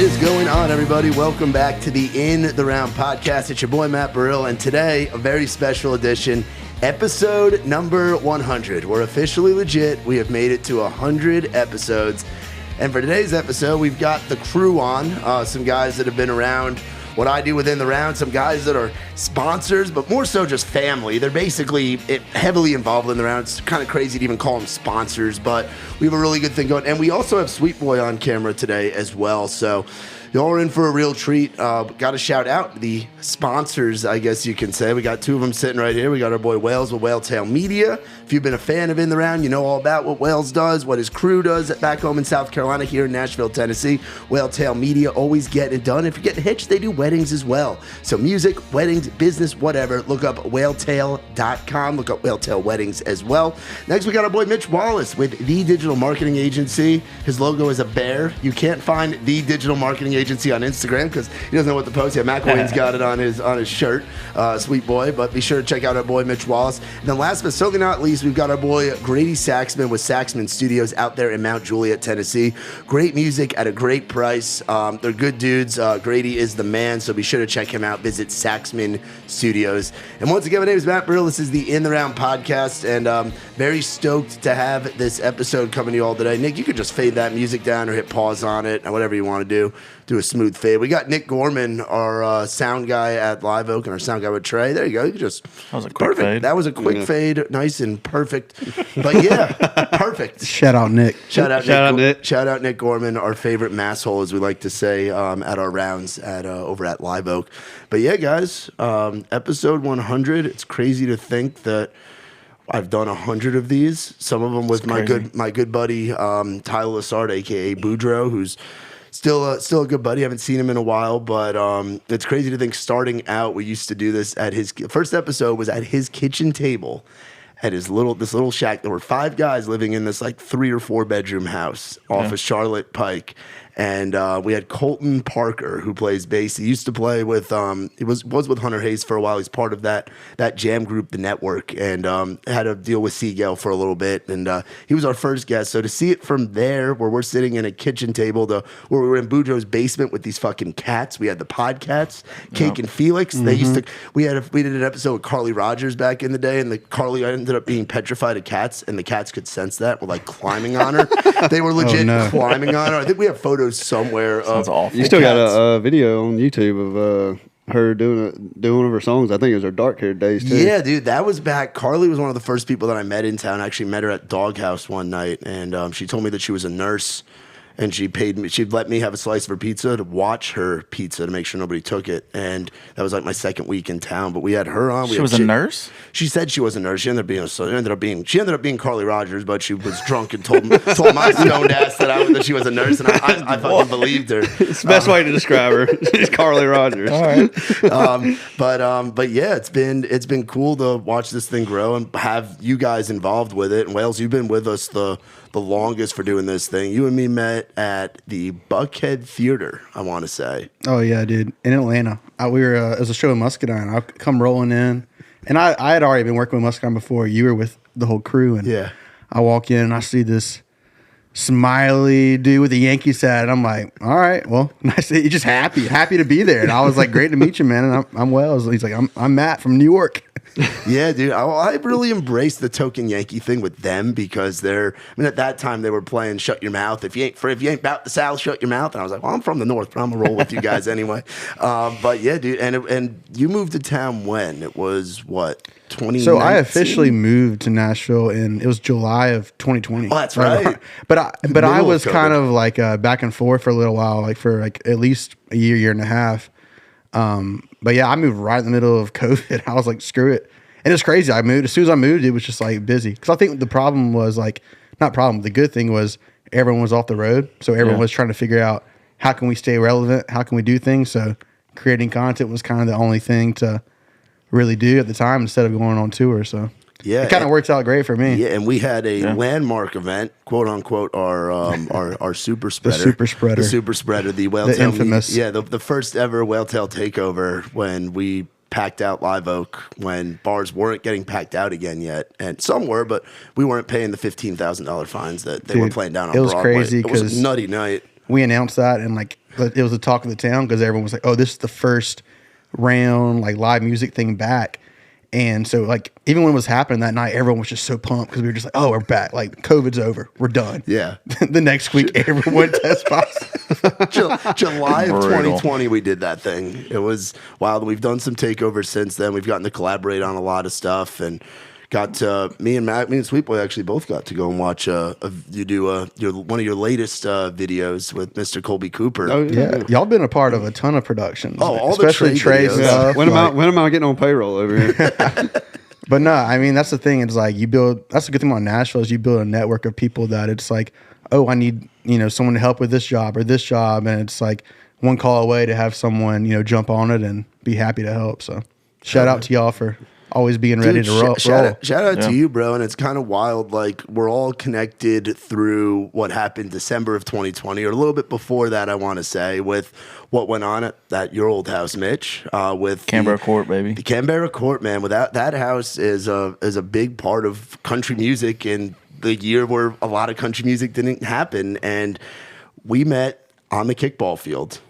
is going on, everybody? Welcome back to the In the Round podcast. It's your boy, Matt Burrill, and today, a very special edition, episode number 100. We're officially legit. We have made it to 100 episodes. And for today's episode, we've got the crew on, some guys that have been around what I do within the round, some guys that are sponsors, but more so just family. They're basically heavily involved in the round. It's kind of crazy to even call them sponsors, but we have a really good thing going. And we also have Sweet Boy on camera today as well. So y'all are in for a real treat. Got to shout out the sponsors, I guess you can say. We got two of them sitting right here. We got our boy Wales with Whaletail Media. If you've been a fan of In the Round, you know all about what Wales does, what his crew does back home in South Carolina, here in Nashville, Tennessee. Whaletail Media, always getting it done. If you're getting hitched, they do weddings as well. So music, weddings, business, whatever. Look up whaletail.com. Look up Whaletail Weddings as well. Next, we got our boy Mitch Wallace with The Digital Marketing Agency. His logo is a bear. You can't find The Digital Marketing Agency on Instagram because he doesn't know what to post yet. McElwain's got it on his shirt. Sweet boy. But be sure to check out our boy Mitch Wallace. And then last but certainly not least, we've got our boy Grady Saxman with Saxman Studios out there in Mount Juliet, Tennessee. Great music at a great price. They're good dudes. Grady is the man, so be sure to check him out. Visit Saxman Studios. And once again, my name is Matt Burrill. This is the In the Round podcast, and very stoked to have this episode coming to you all today. Nick, you could just fade that music down or hit pause on it, or whatever you want to do. Do a smooth fade. We got Nick Gorman, our sound guy at Live Oak, and our sound guy with Trey. There you go. You just that was a quick perfect fade. That was a quick fade, nice and perfect. But yeah, perfect. Shout out Nick. Shout out Nick. Shout out Nick Gorman, our favorite masshole, as we like to say, at our rounds at over at Live Oak. But yeah, guys, episode 100. It's crazy to think that I've done 100 of these. Some of them with my good buddy Tyler Lassard, aka Boudreaux, who's still a good buddy. I haven't seen him in a while, but it's crazy to think starting out, we used to do this at his first episode was at his kitchen table at this little shack. There were 5 guys living in this like 3 or 4 bedroom house off of Charlotte Pike. And we had Colton Parker, who plays bass. He used to play with he was with Hunter Hayes for a while. He's part of that jam group, The Network, and had a deal with Seagal for a little bit. And he was our first guest. So to see it from there, where we're sitting in a kitchen table, where we were in Boudreaux's basement with these fucking cats. We had the podcats, Cake and Felix. They used to. We did an episode with Carly Rogers back in the day, and the Carly ended up being petrified of cats, and the cats could sense that. Were like climbing on her. They were legit climbing on her. I think we have photos somewhere. Sounds awful. You still got a video on YouTube of her doing one of her songs. I think it was her dark haired days too. Yeah, dude, that was back. Carly was one of the first people that I met in town. I actually met her at Doghouse one night, and she told me that she was a nurse. And she paid me. She'd let me have a slice of her pizza to watch her pizza to make sure nobody took it. And that was like my second week in town. But we had her on. She was a nurse? She said she was a nurse. She ended up being Carly Rogers, but she was drunk and told my stoned ass that she was a nurse, and I fucking believed her. It's the best way to describe her. She's Carly Rogers. All right. But yeah, it's been cool to watch this thing grow and have you guys involved with it. And Wales, you've been with us the longest for doing this thing. You and me met at the Buckhead Theater, I want to say. Oh yeah, dude, in Atlanta. It was a show in Muscadine. I come rolling in, and I had already been working with Muscadine before. You were with the whole crew, and yeah, I walk in and I see this smiley dude with a Yankees hat, and I'm like, all right, well, nice. He's just happy to be there. And I was like, great to meet you, man. And I'm Wells. He's like, I'm Matt from New York. Yeah, dude. I really embraced the token Yankee thing with them because at that time they were playing "Shut Your Mouth." If you ain't about the South, shut your mouth. And I was like, well, I'm from the North, but I'm gonna roll with you guys anyway. But yeah, dude. And you moved to town when? It was what? 2019? So I officially moved to Nashville it was July of 2020. Oh, that's right. But I was kind of like back and forth for a little while, like for like at least a year and a half. But yeah, I moved right in the middle of COVID. I was like, screw it. And it's crazy. As soon as I moved, it was just like busy. Because I think the problem was the good thing was everyone was off the road. So everyone was trying to figure out how can we stay relevant? How can we do things? So creating content was kind of the only thing to really do at the time instead of going on tour. So yeah, it kind of works out great for me. Yeah, and we had a landmark event, quote unquote, our super spreader, the super spreader, the Whaletail, the infamous, the first ever Whaletail takeover when we packed out Live Oak when bars weren't getting packed out again yet, and some were, but we weren't paying the $15,000 fines that they were playing down on Broadway. It was crazy. It was a nutty night. We announced that, and like it was the talk of the town because everyone was like, "Oh, this is the first round like live music thing back." And so, like, even when it was happening that night, everyone was just so pumped because we were just like, "Oh, we're back! Like, COVID's over. We're done." Yeah. The next week, everyone test positive. July of 2020, we did that thing. It was wild. We've done some takeovers since then. We've gotten to collaborate on a lot of stuff, and got me and Sweet Boy actually both got to go and watch one of your latest videos with Mr. Colby Cooper. Oh, Yeah, y'all been a part of a ton of productions. Oh, all especially the Trey videos. stuff. When am I getting on payroll over here? But no, I mean that's the thing. It's like that's the good thing about Nashville is you build a network of people that it's like, oh, I need someone to help with this job or this job, and it's like one call away to have someone jump on it and be happy to help. So shout out to y'all for always being ready to roll. Shout out to you, bro. And it's kind of wild. Like, we're all connected through what happened December of 2020, or a little bit before that, I want to say, with what went on at your old house, Mitch. With Canberra Court, baby. The Canberra Court, man. Without that house is a big part of country music in the year where a lot of country music didn't happen. And we met on the kickball field,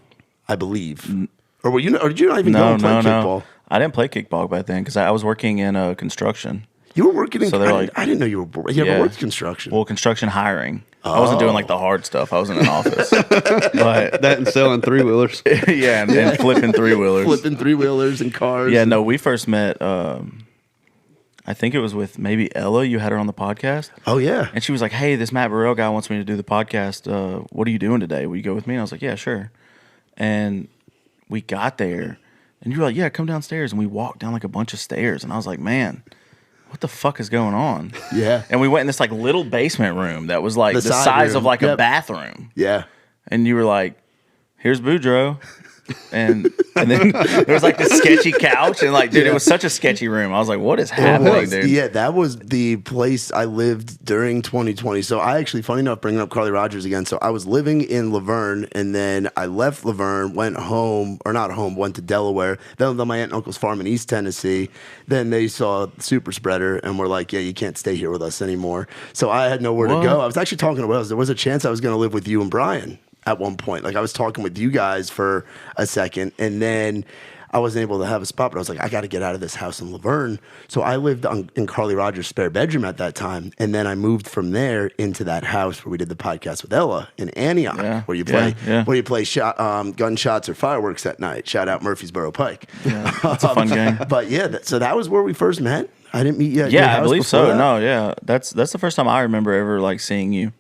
I believe. Or did you not even go and play kickball? I didn't play kickball back then because I was working in construction. You were working in. So I didn't know you were. You ever worked construction? Well, construction hiring. I wasn't doing like the hard stuff. I was in an office, but That and selling 3-wheelers. yeah, and flipping 3-wheelers, flipping 3-wheelers and cars. Yeah, no, we first met. I think it was with maybe Ella. You had her on the podcast. Oh yeah, and she was like, "Hey, this Matt Burrell guy wants me to do the podcast. What are you doing today? Will you go with me?" And I was like, "Yeah, sure." And we got there. And you were like, "Yeah, come downstairs." And we walked down like a bunch of stairs. And I was like, "Man, what the fuck is going on?" Yeah. And we went in this like little basement room that was like the size of like a bathroom. Yeah. And you were like, "Here's Boudreaux." And then there was like this sketchy couch. And like, dude, it was such a sketchy room. I was like, what is happening, dude? Yeah, that was the place I lived during 2020. So I actually, funny enough, bringing up Carly Rogers again. So I was living in Laverne, and then I left Laverne, went home, or not home, went to Delaware. Then lived on my aunt and uncle's farm in East Tennessee. Then they saw Super Spreader and were like, "Yeah, you can't stay here with us anymore." So I had nowhere to go. I was actually talking to Wells. There was a chance I was going to live with you and Brian at one point. Like, I was talking with you guys for a second, and then I wasn't able to have a spot, but I was like, I got to get out of this house in Laverne. So I lived in Carly Rogers' spare bedroom at that time, and then I moved from there into that house where we did the podcast with Ella in Antioch, where you play gunshots or fireworks at night. Shout out Murfreesboro Pike. Yeah, it's a fun game. But yeah, so that was where we first met. I didn't meet you at your Yeah, I house believe so. that. No, yeah, that's the first time I remember ever like seeing you.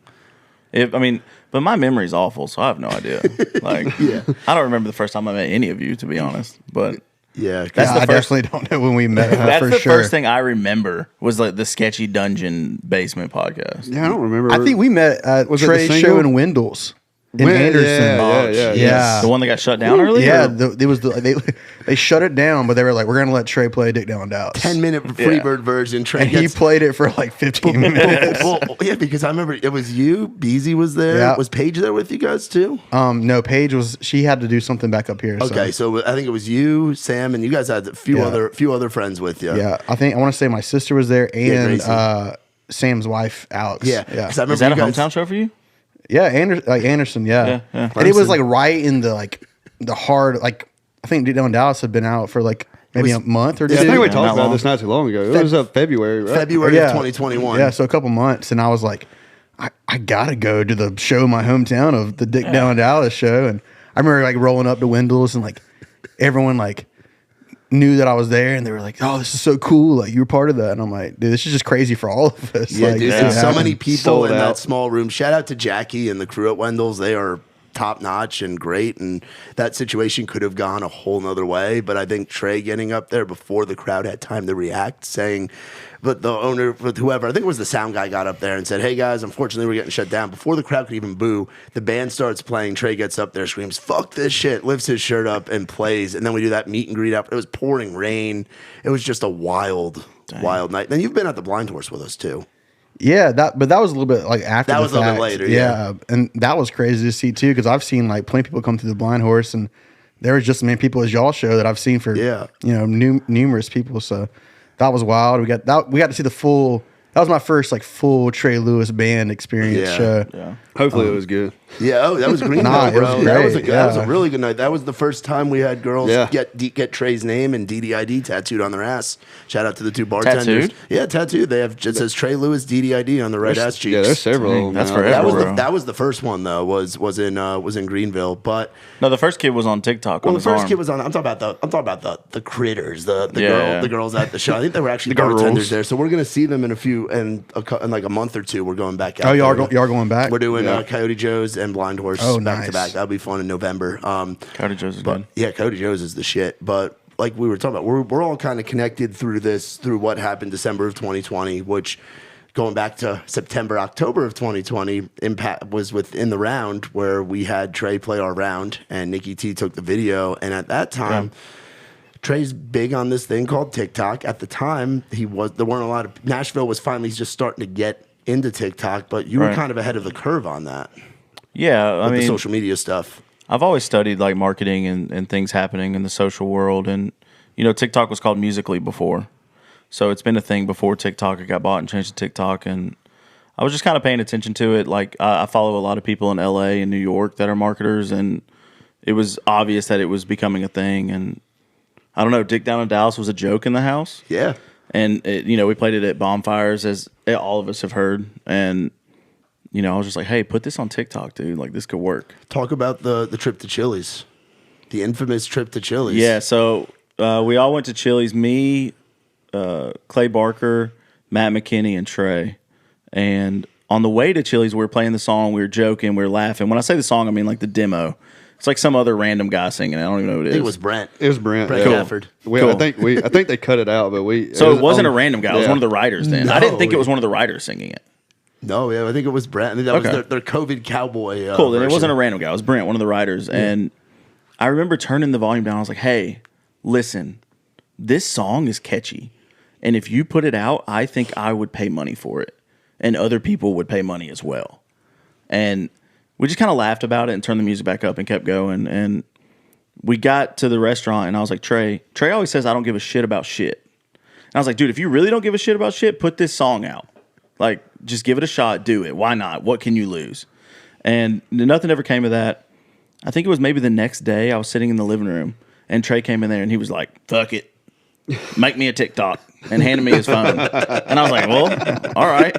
But my memory's awful, so I have no idea. Like, I don't remember the first time I met any of you, to be honest. But yeah, I definitely don't know when we met. That's the first thing I remember was like the sketchy dungeon basement podcast. Yeah, I don't remember. I think we met at Trey's show in Wendell's. In Anderson. Yeah. The one that got shut down early? Yeah, they shut it down, but they were like, we're going to let Trey play Dick Down Dallas. 10-minute Freebird version. Trey he played it for like 15 minutes. Well, yeah, because I remember it was you, Beezy was there. Yeah. Was Paige there with you guys too? No, Paige she had to do something back up here. Okay, so I think it was you, Sam, and you guys had a few other friends with you. Yeah, I want to say my sister was there and Sam's wife, Alex. Yeah. Is that a hometown show for you? Yeah, Anderson, yeah. And it was like right in the hard, like, I think Dick Down Dallas had been out for like maybe a month or two. I think we talked about this not too long ago. It was February, right? February of 2021. Yeah, so a couple months, and I was like, I gotta go to the show in my hometown of the Dick Down Dallas show, and I remember like rolling up to Wendell's and like everyone like knew that I was there, and they were like, "Oh, this is so cool! Like, you were part of that." And I'm like, "Dude, this is just crazy for all of us." Yeah, like, dude, there's so many people in that small room. Shout out to Jackie and the crew at Wendell's. They are top notch and great, and that situation could have gone a whole nother way. But I think Trey getting up there before the crowd had time to react, saying, but the owner, with whoever, I think it was the sound guy, got up there and said, "Hey guys, unfortunately we're getting shut down." Before the crowd could even boo, the band starts playing. Trey gets up there, screams, "Fuck this shit," lifts his shirt up and plays. And then we do that meet and greet up. It was pouring rain. It was just a wild night. Then you've been at the Blind Horse with us too. Yeah, but that was a little bit like after. That was a little bit later. Yeah, and that was crazy to see too, because I've seen like plenty of people come through the Blind Horse, and there was just as many people as y'all show that I've seen for numerous people. So that was wild. We got to see the full that was my first like full Trey Lewis band experience show. Yeah. Hopefully it was good. Yeah, that was Greenville, Nah, it was bro. great, That was a really good night. That was the first time we had girls Yeah. get Trey's name and DDID tattooed on their ass. Shout out to the 2 bartenders. Tattooed? Yeah, tattooed. They have just says Trey Lewis DDID on the right ass cheeks. Yeah, there's several. Dang, that's now. forever. That was the first one though. Was in Greenville, but No, the first kid was on TikTok. well, on the his first arm. kid was on. I'm talking about the critters, the girls at the show. I think they were actually The girls. bartenders there. So we're gonna see them in in like a month or two. We're going back out. Oh, y'all there. are going back? We're doing Yeah. Coyote Joe's and Blind Horse Oh, back to nice. back. That'll be fun in November. Cody Joe's is But good. yeah, Cody Joe's is the shit. But like we were talking about, we're all kind of connected through what happened December of 2020, which going back to September, October of 2020, Impact was within the round where we had Trey play our round and Nikki T took the video. And at that time, Trey's big on this thing called TikTok. At the time, there weren't a lot of, Nashville was finally just starting to get into TikTok, but you were Right. kind of ahead of the curve on that Yeah, I with the mean, social media stuff. I've always studied like marketing and things happening in the social world. And, TikTok was called Musical.ly before. So it's been a thing before TikTok. It got bought and changed to TikTok. And I was just kind of paying attention to it. Like I follow a lot of people in LA and New York that are marketers. And it was obvious that it was becoming a thing. And I don't know, Dick Down in Dallas was a joke in the house. Yeah. And, we played it at bonfires, as all of us have heard. And, I was just like, hey, put this on TikTok, dude. Like, this could work. Talk about the trip to Chili's, the infamous trip to Chili's. Yeah, so we all went to Chili's. Me, Clay Barker, Matt McKinney, and Trey. And on the way to Chili's, we were playing the song. We were joking. We were laughing. When I say the song, I mean like the demo. It's like some other random guy singing. I don't even know who it is. I think it was Brent. It was Brent. Brent yeah. Gafford. Cool. I think they cut it out, but So it wasn't a random guy. It was one of the writers then. I didn't think No. it was one of the writers singing it. No, yeah, I think it was Brent. I think that was Okay. their COVID cowboy. Cool. Then it version. wasn't a random guy. It was Brent, one of the writers. And I remember turning the volume down. I was like, hey, listen, this song is catchy. And if you put it out, I think I would pay money for it. And other people would pay money as well. And we just kind of laughed about it and turned the music back up and kept going. And we got to the restaurant and I was like, Trey always says I don't give a shit about shit. And I was like, dude, if you really don't give a shit about shit, put this song out. Like, just give it a shot, do it. Why not? What can you lose? And nothing ever came of that. I think it was maybe the next day I was sitting in the living room and Trey came in there and he was like, fuck it. Make me a TikTok, and handed me his phone. And I was like, well, all right.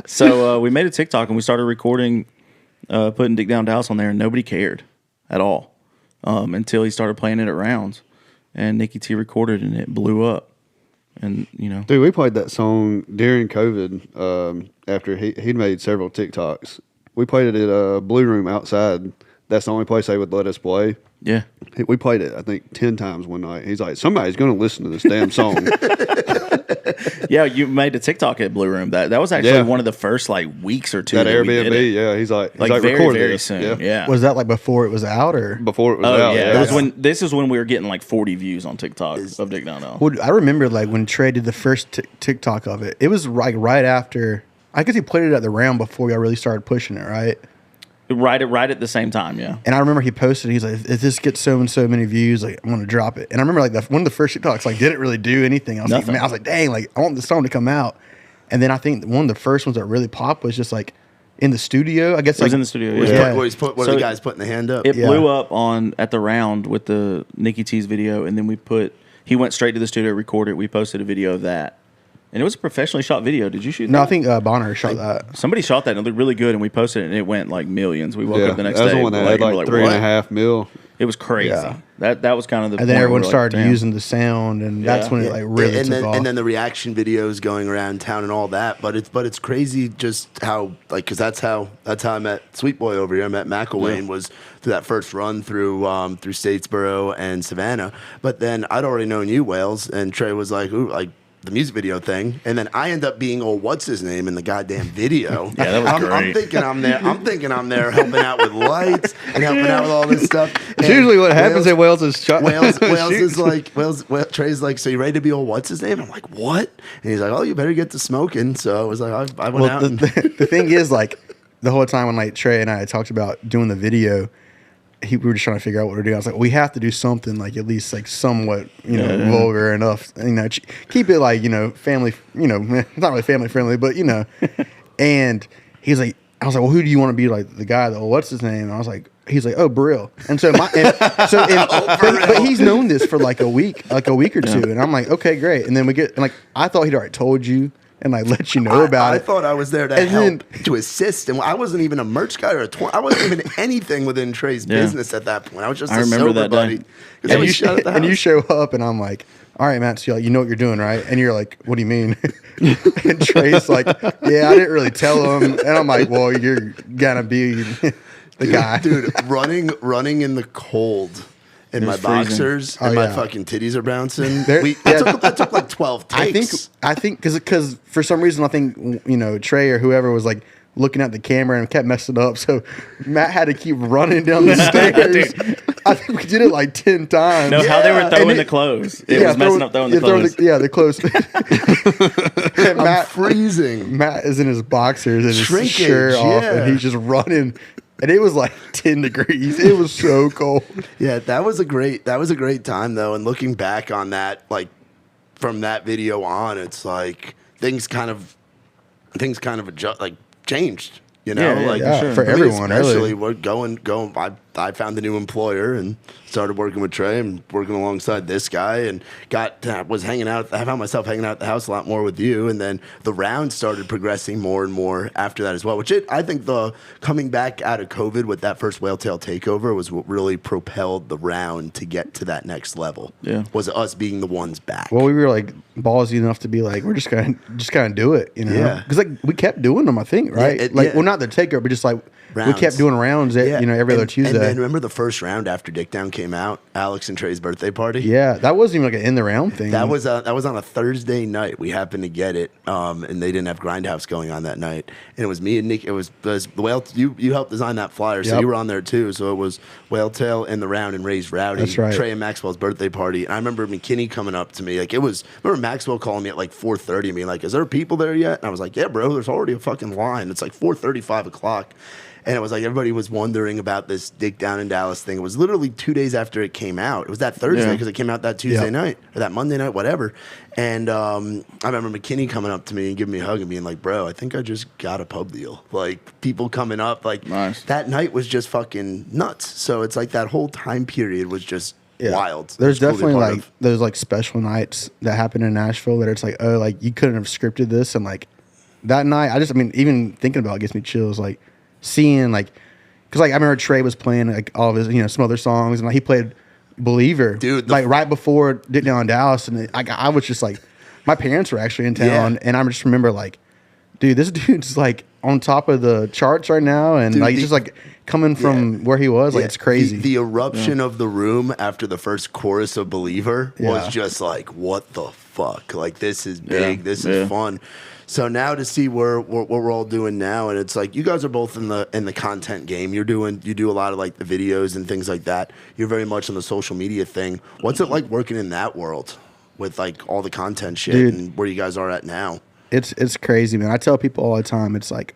So we made a TikTok and we started recording, putting Dick Down Dallas on there, and nobody cared at all until he started playing it at rounds. And Nikki T recorded and it blew up. And, Dude, we played that song during COVID after he'd made several TikToks. We played it at a Blue Room outside. That's the only place they would let us play. yeah. We played it, I think, 10 times one night. He's like, somebody's going to listen to this damn song. Yeah, you made a TikTok at Blue Room. That was actually one of the first weeks or two that that we did Airbnb, it. yeah. He's like Very, record very this. soon. Yeah. Was that like before it was out or? Before it was Oh out. yeah, it was this is when we were getting 40 views on TikTok of Dick Down Dallas. Well, I remember when Trey did the first TikTok of it. It was right after. I guess he played it at the round before y'all really started pushing it, right? Right at the same time, yeah. And I remember he posted. He's like, "If this gets so and so many views, I'm gonna drop it." And I remember one of the first TikToks didn't really do anything. I was Nothing. like, man, dang, I want the song to come out. And then I think one of the first ones that really popped was just in the studio. I guess It was in the studio. Where Yeah. where So the guys putting the hand up. It Yeah. blew up at the round with the Nikki T's video, and then he went straight to the studio, recorded. We posted a video of that, and it was a professionally shot video. Did you shoot that? No, I think Bonner shot that. Somebody shot that and it looked really good, and we posted it, and it went millions. We woke Yeah, up the next that was day. the one that we had were like "What?" 3.5 mil. It was crazy. Yeah. That was kind of the. And then point everyone where we're started like, "Damn." using the sound, and that's when it really and took then off. and then the reaction videos going around town and all that. But it's crazy just how because that's how I met Sweet Boy over here. I met McElwain was through that first run through Statesboro and Savannah. But then I'd already known you, Wales, and Trey was like, ooh, the music video thing, and then I end up being what's his name in the goddamn video. Yeah, that was I'm great. thinking I'm there helping out with lights and helping out with all this stuff. It's And usually what happens at Wales' shot. Wales is like, Trey's like, so you ready to be what's his name? I'm like, what? And he's like, oh, you better get to smoking. So I was like, I went out. The thing is, the whole time when Trey and I talked about doing the video, we were just trying to figure out what to do. I was like, we have to do something like at least like somewhat, vulgar enough, keep it like, family, not really family friendly, but, and he's like, I was like, well, who do you want to be like the guy that, what's his name? And I was like, he's like, oh, Brill. And so but he's known this for like a week or two. And I'm like, okay, great. And then I thought he'd already told you and like let you know about it. I thought I was there to help, to assist, and I wasn't even a merch guy or I wasn't even anything within Trey's business at that point. I was just a sober buddy. And you show up, and I'm like, all right, Matt, so you know what you're doing, right? And you're like, what do you mean? And Trey's like, yeah, I didn't really tell him. And I'm like, well, you're gonna be the guy, dude. Running in the cold. In my boxers, and my fucking titties are bouncing. That took like 12 takes. I think because for some reason I think Trey or whoever was like looking at the camera and kept messing up, so Matt had to keep running down the stairs. I think we did it like 10 times. No, how they were throwing the clothes. It was messing up throwing the clothes. The clothes. I'm freezing. Matt is in his boxers and his shirt off, and he's just running. And it was like 10 degrees. It was so cold. Yeah, that was a great time though. And looking back on that, like from that video on, it's like things kind of changed. For everyone, especially we're going. I found a new employer and started working with Trey and working alongside this guy, and was hanging out. I found myself hanging out at the house a lot more with you, and then the round started progressing more and more after that as well. Which I think the coming back out of COVID with that first Whale Tail takeover was what really propelled the round to get to that next level. Yeah, was us being the ones back. Well, we were like ballsy enough to be like, we're just gonna do it, Yeah, because like we kept doing them, I think, right? Well, not the takeover, but just like. Rounds. We kept doing rounds every other Tuesday. And then remember the first round after Dick Down came out, Alex and Trey's birthday party? Yeah, that wasn't even like an in the round thing. That was on a Thursday night. We happened to get it, and they didn't have Grindhouse going on that night. And it was me and Nick. It was Whale. You helped design that flyer, so you were on there too. So it was Whale Tail in the round and Ray's Rowdy. That's right. Trey and Maxwell's birthday party. And I remember McKinney coming up to me like I remember Maxwell calling me at like 4:30 and being like, "Is there people there yet?" And I was like, "Yeah, bro. There's already a fucking line. It's like 4:30, 5 o'clock." And it was like everybody was wondering about this Dick Down in Dallas thing. It was literally 2 days after it came out. It was that Thursday because it came out that Tuesday night or that Monday night, whatever. And I remember McKinney coming up to me and giving me a hug and being like, "Bro, I think I just got a pub deal." Like people coming up, like that night was just fucking nuts. So it's like that whole time period was just wild. There's definitely like those like special nights that happen in Nashville that it's like, oh, like you couldn't have scripted this, and like that night, even thinking about it gets me chills. Like. Seeing like, because like I remember Trey was playing like all of his some other songs, and like he played Believer, dude, like right before Dick Down in Dallas, and I was just like, my parents were actually in town, and I just remember like, dude, this dude's like on top of the charts right now, and like just like coming from where he was, like it's crazy. The eruption of the room after the first chorus of Believer was just like, what the fuck? Like this is big, this is fun. So now to see what we're all doing now, and it's like you guys are both in the content game. You do a lot of like the videos and things like that. You're very much on the social media thing. What's it like working in that world with like all the content shit and where you guys are at now? It's crazy, man. I tell people all the time, it's like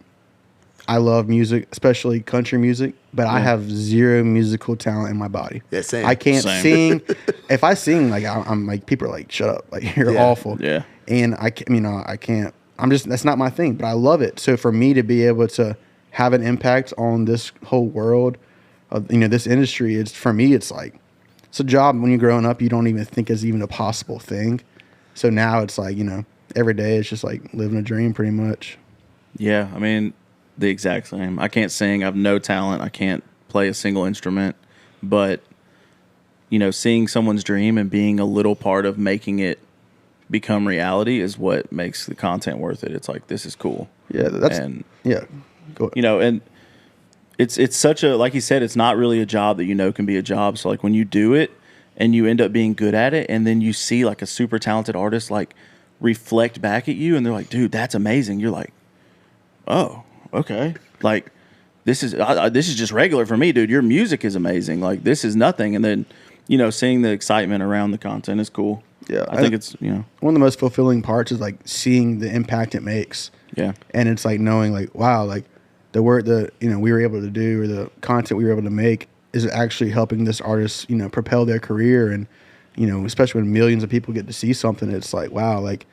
I love music, especially country music, but I have zero musical talent in my body. Yeah, same. I can't sing. If I sing, like I'm like people are like, "Shut up!" Like you're awful. Yeah. And I can't. That's not my thing, but I love it. So for me to be able to have an impact on this whole world of, this industry, for me, it's like, it's a job when you're growing up, you don't even think is even a possible thing. So now it's like, every day it's just like living a dream pretty much. Yeah. I mean, the exact same. I can't sing. I have no talent. I can't play a single instrument, but seeing someone's dream and being a little part of making it become reality is what makes the content worth it. It's like, this is cool. Yeah, Go ahead. And it's such a, like you said, it's not really a job that can be a job. So like when you do it and you end up being good at it, and then you see like a super talented artist like reflect back at you, and they're like, "Dude, that's amazing." You're like, "Oh, okay." Like this is just regular for me, dude. Your music is amazing. Like this is nothing. And then seeing the excitement around the content is cool. Yeah, I think it's one of the most fulfilling parts is like seeing the impact it makes. Yeah, and it's like knowing like, wow, like the work that we were able to do or the content we were able to make is actually helping this artist, propel their career. And, especially when millions of people get to see something, it's like, wow, like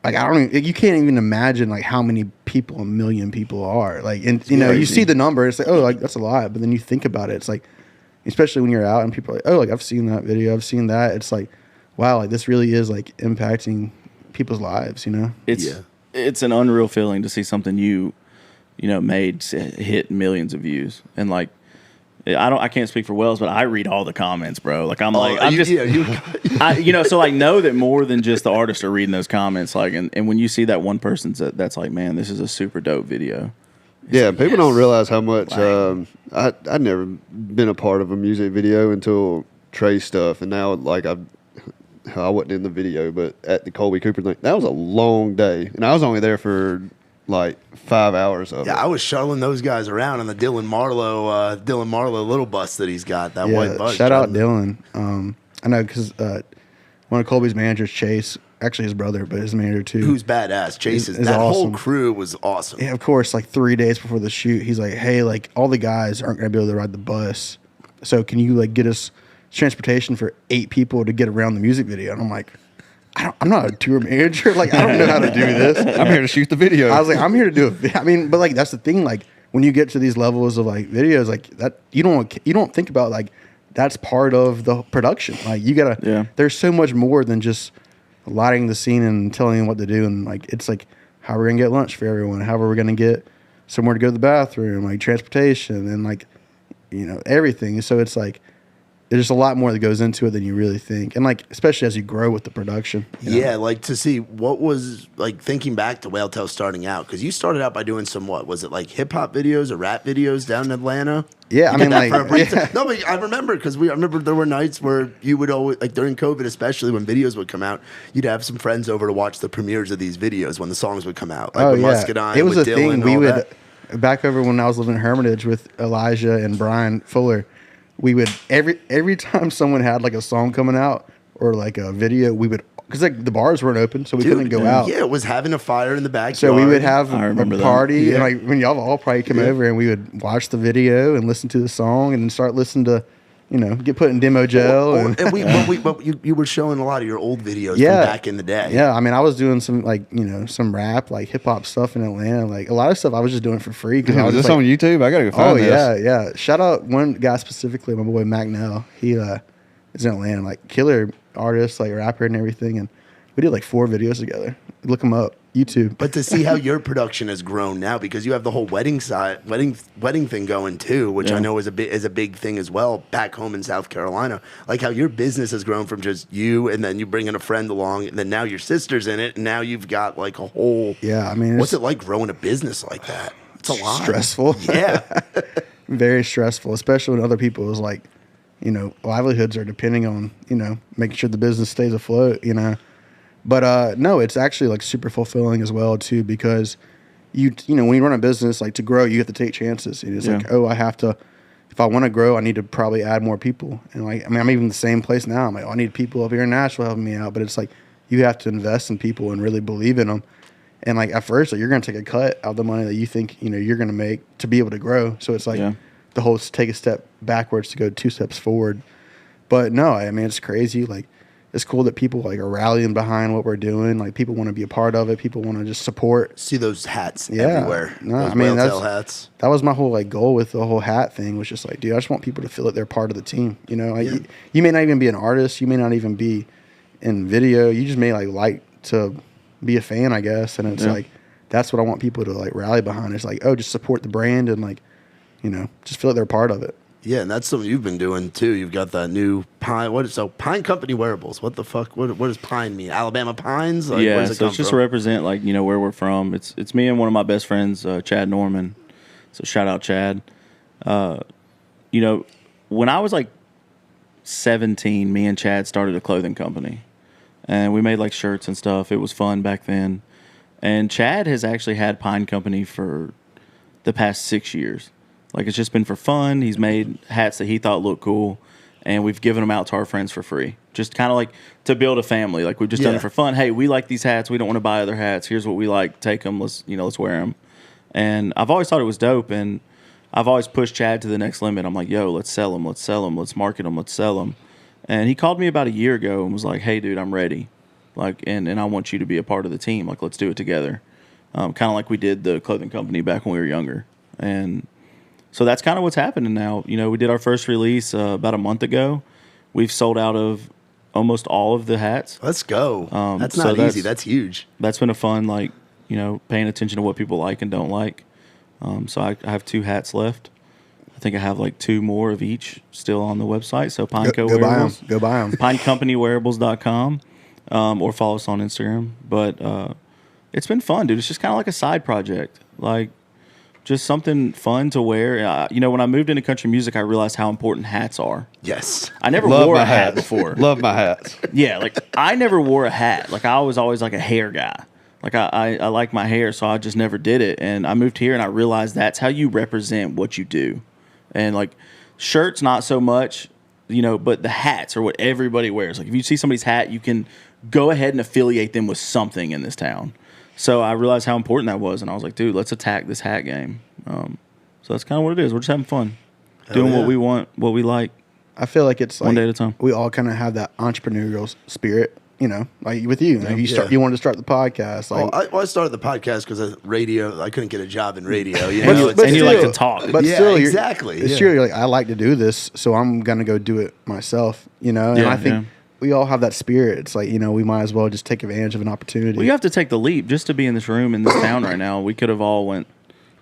I don't even, you can't even imagine like how many people a million people are. Like, and you see the number, it's like, oh, like that's a lot. But then you think about it, it's like, especially when you're out and people are like, oh, like I've seen that video, I've seen that. It's like, wow, like this really is like impacting people's lives, It's an unreal feeling to see something you made hit millions of views. And like, I can't speak for Wells, but I read all the comments, bro. Like so like know that more than just the artists are reading those comments. Like, and when you see that one person's that's like, man, this is a super dope video. People don't realize how much. I'd never been a part of a music video until Trey stuff, and now like I wasn't in the video, but at the Colby Cooper thing, that was a long day, and I was only there for like 5 hours of it. I was shuttling those guys around on the Dylan Marlowe little bus that he's got, that white bus. Shout out Dylan. I know because one of Colby's managers, Chase, actually his brother, but his manager too. Who's badass. Chase is that awesome. Whole crew was awesome. Yeah, of course, like 3 days before the shoot, he's like, hey, like all the guys aren't going to be able to ride the bus. So can you like get us transportation for 8 people to get around the music video? And I'm like, I'm not a tour manager. Like, I don't know how to do this. I'm here to shoot the video. I was like, I'm here to do it. I mean, but like, that's the thing. Like, when you get to these levels of like videos, like that, you don't think about like that's part of the production. Like, you gotta. There's so much more than just lighting the scene and telling them what to do. And like, it's like, how are we gonna get lunch for everyone? How are we gonna get somewhere to go to the bathroom? Like transportation and like, everything. So it's like, there's a lot more that goes into it than you really think. And like, especially as you grow with the production. Yeah, like to see what was like thinking back to Whale Tail starting out, because you started out by doing some was it like hip hop videos or rap videos down in Atlanta? Yeah, I mean like no, but I remember because I remember there were nights where you would always, like during COVID especially, when videos would come out, you'd have some friends over to watch the premieres of these videos when the songs would come out. Like Muscadine, it was with a Dylan, thing. We would that. Back over when I was living in Hermitage with Elijah and Brian Fuller. We would every time someone had like a song coming out or like a video, we would, because like the bars weren't open, so we couldn't go out. Yeah, it was having a fire in the backyard. So we would have a party, and like when y'all all probably come over, and we would watch the video and listen to the song, and then start listening to, get put in demo gel. But you were showing a lot of your old videos from back in the day. Yeah, I mean, I was doing some like some rap, like hip hop stuff in Atlanta. Like a lot of stuff, I was just doing for free. Is this on YouTube? I gotta go find this. Yeah. Shout out one guy specifically, my boy Mac Nell. He is in Atlanta, like killer artist, like rapper and everything. And we did like 4 videos together. Look him up. YouTube. But to see how your production has grown now, because you have the whole wedding thing going too, which I know is a big thing as well back home in South Carolina. Like how your business has grown from just you, and then you bring in a friend along, and then now your sister's in it, and now you've got like a whole. Yeah, I mean, what's it like growing a business like that? It's a lot. Stressful. Yeah, very stressful, especially when other people's like, livelihoods are depending on making sure the business stays afloat. But no, it's actually like super fulfilling as well too, because when you run a business, like to grow, you have to take chances. It's like, oh, I have to, if I want to grow, I need to probably add more people. And like, I mean, I'm even in the same place now. I'm like, I need people up here in Nashville helping me out. But it's like, you have to invest in people and really believe in them. And like at first, like, you're going to take a cut out of the money that you think, you're going to make to be able to grow. So it's like the whole take a step backwards to go 2 steps forward. But no, I mean, it's crazy. Like, it's cool that people like are rallying behind what we're doing. Like people want to be a part of it. People want to just support. See those hats everywhere. No, those I mean Whale Tail hats. That was my whole like goal with the whole hat thing. Was just like, dude, I just want people to feel that they're part of the team. Like you may not even be an artist. You may not even be in video. You just may like to be a fan, I guess. And it's like that's what I want people to like rally behind. It's like, oh, just support the brand and like, just feel like they're a part of it. Yeah, and that's something you've been doing too. You've got that new Pine. Pine Company wearables? What the fuck? What does Pine mean? Alabama Pines? Like, yeah, so it's just to represent like where we're from. It's me and one of my best friends, Chad Norman. So shout out Chad. When I was like 17, me and Chad started a clothing company, and we made like shirts and stuff. It was fun back then. And Chad has actually had Pine Company for the past 6 years. Like, it's just been for fun. He's made hats that he thought looked cool, and we've given them out to our friends for free. Just kind of like to build a family. Like, we've just done it for fun. Hey, we like these hats. We don't want to buy other hats. Here's what we like. Take them. Let's wear them. And I've always thought it was dope. And I've always pushed Chad to the next limit. I'm like, yo, let's sell them, let's market them, let's sell them. And he called me about a year ago and was like, hey, dude, I'm ready. Like, and I want you to be a part of the team. Like, let's do it together. Kind of like we did the clothing company back when we were younger. And so that's kind of what's happening now. You know, we did our first release about a month ago. We've sold out of almost all of the hats. Let's go. That's not easy. That's huge. That's been a fun, like, you know, paying attention to what people like and don't like. So I have 2 hats left. I think I have like 2 more of each still on the website. So Pineco Wearables. Go buy them. PineCompanyWearables.com or follow us on Instagram. But it's been fun, dude. It's just kind of like a side project. Like, just something fun to wear. You know, when I moved into country music, I realized how important hats are. Yes. I never wore a hat before. Love my hats. Yeah, like I never wore a hat. Like I was always like a hair guy. Like I like my hair, so I just never did it. And I moved here and I realized that's how you represent what you do. And like shirts, not so much, you know, but the hats are what everybody wears. Like if you see somebody's hat, you can go ahead and affiliate them with something in this town. So I realized how important that was, and I was like, dude, let's attack this hat game. So that's kind of what it is. We're just having fun, doing what we want, what we like. I feel like it's like one day at a time. We all kind of have that entrepreneurial spirit, you know, like with you. Like you wanted to start the podcast. Like, I started the podcast because of radio. I couldn't get a job in radio. You But- know, but And you still- like to talk. But Yeah, still, exactly. It's Yeah. true. You're like, I like to do this, so I'm gonna go do it myself. You know, and Yeah, I think yeah. we all have that spirit. It's like, you know, we might as well just take advantage of an opportunity. Well, you have to take the leap just to be in this room in this town right now. We could have all went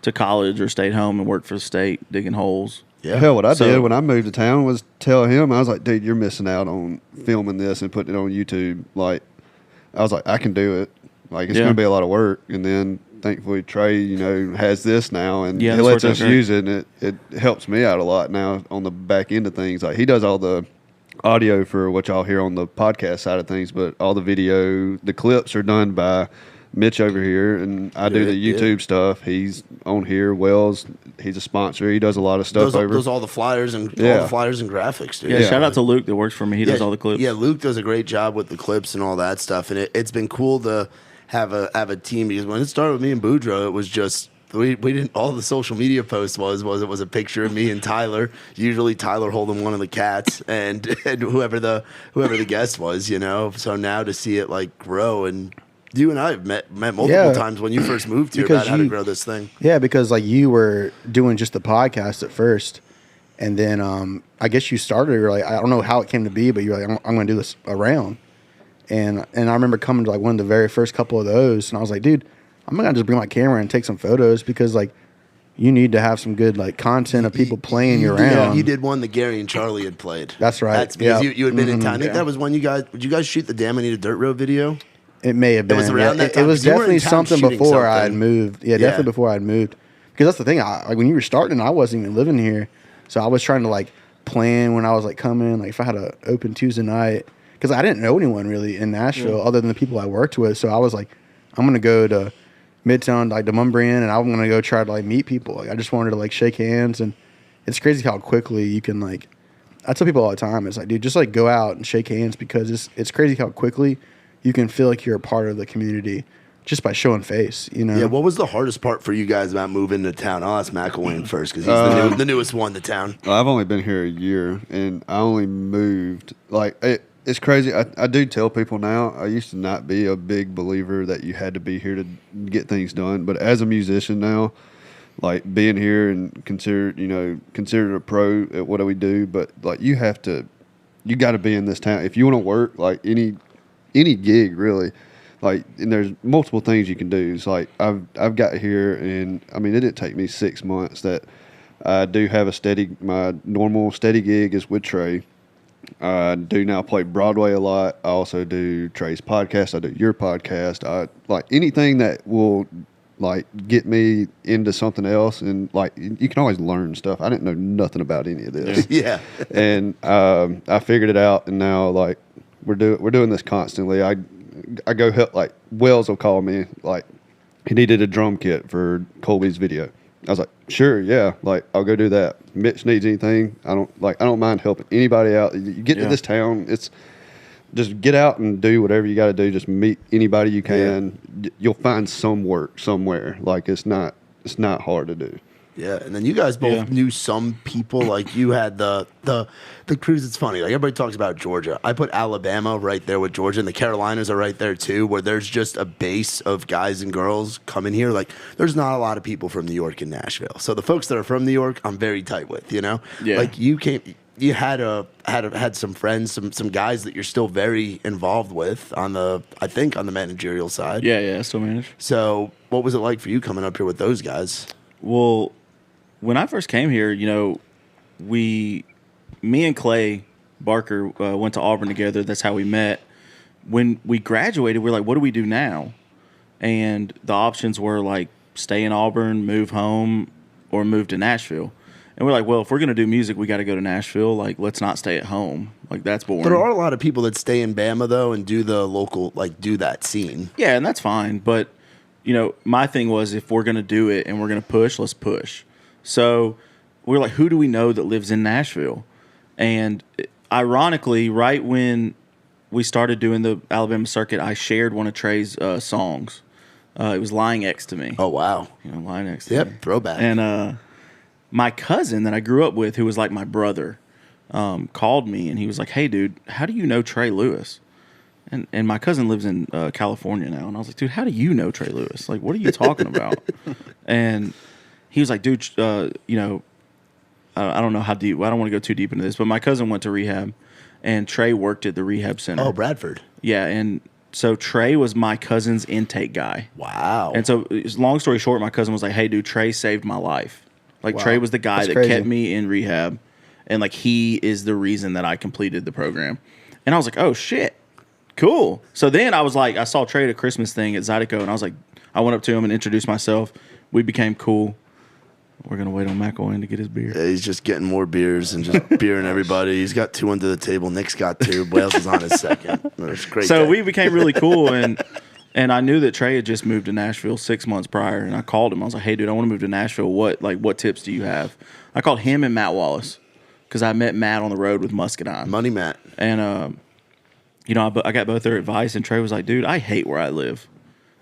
to college or stayed home and worked for the state digging holes. Yeah. Hell, what I So- did when I moved to town was tell him, I was like, dude, you're missing out on filming this and putting it on YouTube. Like, I was like, I can do it. Like, it's Yeah. going to be a lot of work. And then thankfully Trey, you know, has this now and Yeah, he that's lets worked us out great. use it. And it helps me out a lot now on the back end of things. Like, he does all the audio for what y'all hear on the podcast side of things, but all the video, the clips are done by Mitch over here, and I do the Yeah. YouTube stuff. He's on here. Wells, he's a sponsor. He does a lot of stuff over. Does all the flyers and all Yeah. the flyers and graphics, dude. Yeah, Yeah. shout out to Luke that works for me. He does all the clips. Yeah, Luke does a great job with the clips and all that stuff, and it's been cool to have a team because when it started with me and Boudreaux, it was just we didn't. All the social media posts was a picture of me and Tyler. Usually Tyler holding one of the cats and whoever the guest was, you know. So now to see it like grow, and you and I have met multiple times when you first moved here Because about how to you- grow this thing. Yeah, because like you were doing just the podcast at first, and then I guess you started. You're like, I don't know how it came to be, but you're like, I'm going to do this around. And I remember coming to like one of the very first couple of those, and I was like, dude, I'm gonna just bring my camera and take some photos because like you need to have some good like content of people playing you around. Yeah, you did one that Gary and Charlie had played. That's right. That's because Yeah. you had been in town. I think Yeah. that was when did you guys shoot the Damn I Need a Dirt Road video? It may have been. was around that It time, was 'cause you were in definitely town something shooting before I had something. moved. Yeah, Yeah. definitely before I had moved. Because that's the thing. Like when you were starting, I wasn't even living here, so I was trying to like plan when I was like coming. Like if I had an open Tuesday night, because I didn't know anyone really in Nashville other than the people I worked with. So I was like, I'm gonna go to Midtown, like to Mumbrian, and I'm gonna go try to like meet people. Like I just wanted to like shake hands, and it's crazy how quickly you can like. I tell people all the time, it's like, dude, just like go out and shake hands because it's crazy how quickly you can feel like you're a part of the community just by showing face, you know? Yeah, what was the hardest part for you guys about moving to town? I'll ask McElwain first because he's the newest one to town. I've only been here a year, and I only moved like it's crazy. I do tell people now. I used to not be a big believer that you had to be here to get things done, but as a musician now, like being here and considered a pro at what we do, but like you got to be in this town if you want to work. Like any gig really. Like, and there's multiple things you can do. It's like I've got here, and I mean, it didn't take me 6 months. That I do have my normal steady gig is with Trey. I do now play Broadway a lot. I also do Trey's podcast. I do your podcast. I like anything that will like get me into something else, and like you can always learn stuff. I didn't know nothing about any of this. Yeah. And I figured it out, and now like we're doing this constantly. I go help, like Wells will call me like he needed a drum kit for Colby's video. I was like, sure, yeah, like I'll go do that. Mitch needs anything, I don't mind helping anybody out. You get to this town, it's just get out and do whatever you got to do. Just meet anybody you can. You'll find some work somewhere. Like it's not hard to do. Yeah, and then you guys both knew some people. Like you had the crews. It's funny. Like everybody talks about Georgia. I put Alabama right there with Georgia, and the Carolinas are right there too, where there's just a base of guys and girls coming here. Like there's not a lot of people from New York and Nashville. So the folks that are from New York, I'm very tight with. You know, like you came. You had some friends, some guys that you're still very involved with on the managerial side. Yeah, still manage. So what was it like for you coming up here with those guys? Well, when I first came here, me and Clay Barker went to Auburn together. That's how we met. When we graduated, we were like, what do we do now? And the options were like stay in Auburn, move home, or move to Nashville. And we're like, well, if we're going to do music, we got to go to Nashville. Like, let's not stay at home. Like, that's boring. There are a lot of people that stay in Bama, though, and do the local, like, do that scene. Yeah, and that's fine. But, my thing was if we're going to do it and we're going to push, let's push. So we're like, who do we know that lives in Nashville? And ironically, right when we started doing the Alabama circuit, I shared one of Trey's songs. It was Lying Next to Me. Oh, wow. Lying Next to Me. Yep, throwback. And, my cousin that I grew up with, who was like my brother, called me and he was like, hey, dude, how do you know Trey Lewis? And my cousin lives in California now. And I was like, dude, how do you know Trey Lewis? Like, what are you talking about? And he was like, dude, I don't know how deep. I don't want to go too deep into this, but my cousin went to rehab and Trey worked at the rehab center. Oh, Bradford. Yeah. And so Trey was my cousin's intake guy. Wow. And so long story short, my cousin was like, hey, dude, Trey saved my life. Like, Trey was the guy that kept me in rehab, and, like, he is the reason that I completed the program. And I was like, oh, shit, cool. So then I was like, I saw Trey at a Christmas thing at Zydeco, and I was like, I went up to him and introduced myself. We became cool. We're going to wait on McElwain to get his beer. Yeah, he's just getting more beers and just beering everybody. He's got 2 under the table. Nick's got 2. Wales is on his second. It's great. So we became really cool, and I knew that Trey had just moved to Nashville 6 months prior, and I called him. I was like, hey, dude, I want to move to Nashville. What tips do you have? I called him and Matt Wallace because I met Matt on the road with Muscadine. Money Matt. And, I got both their advice, and Trey was like, dude, I hate where I live.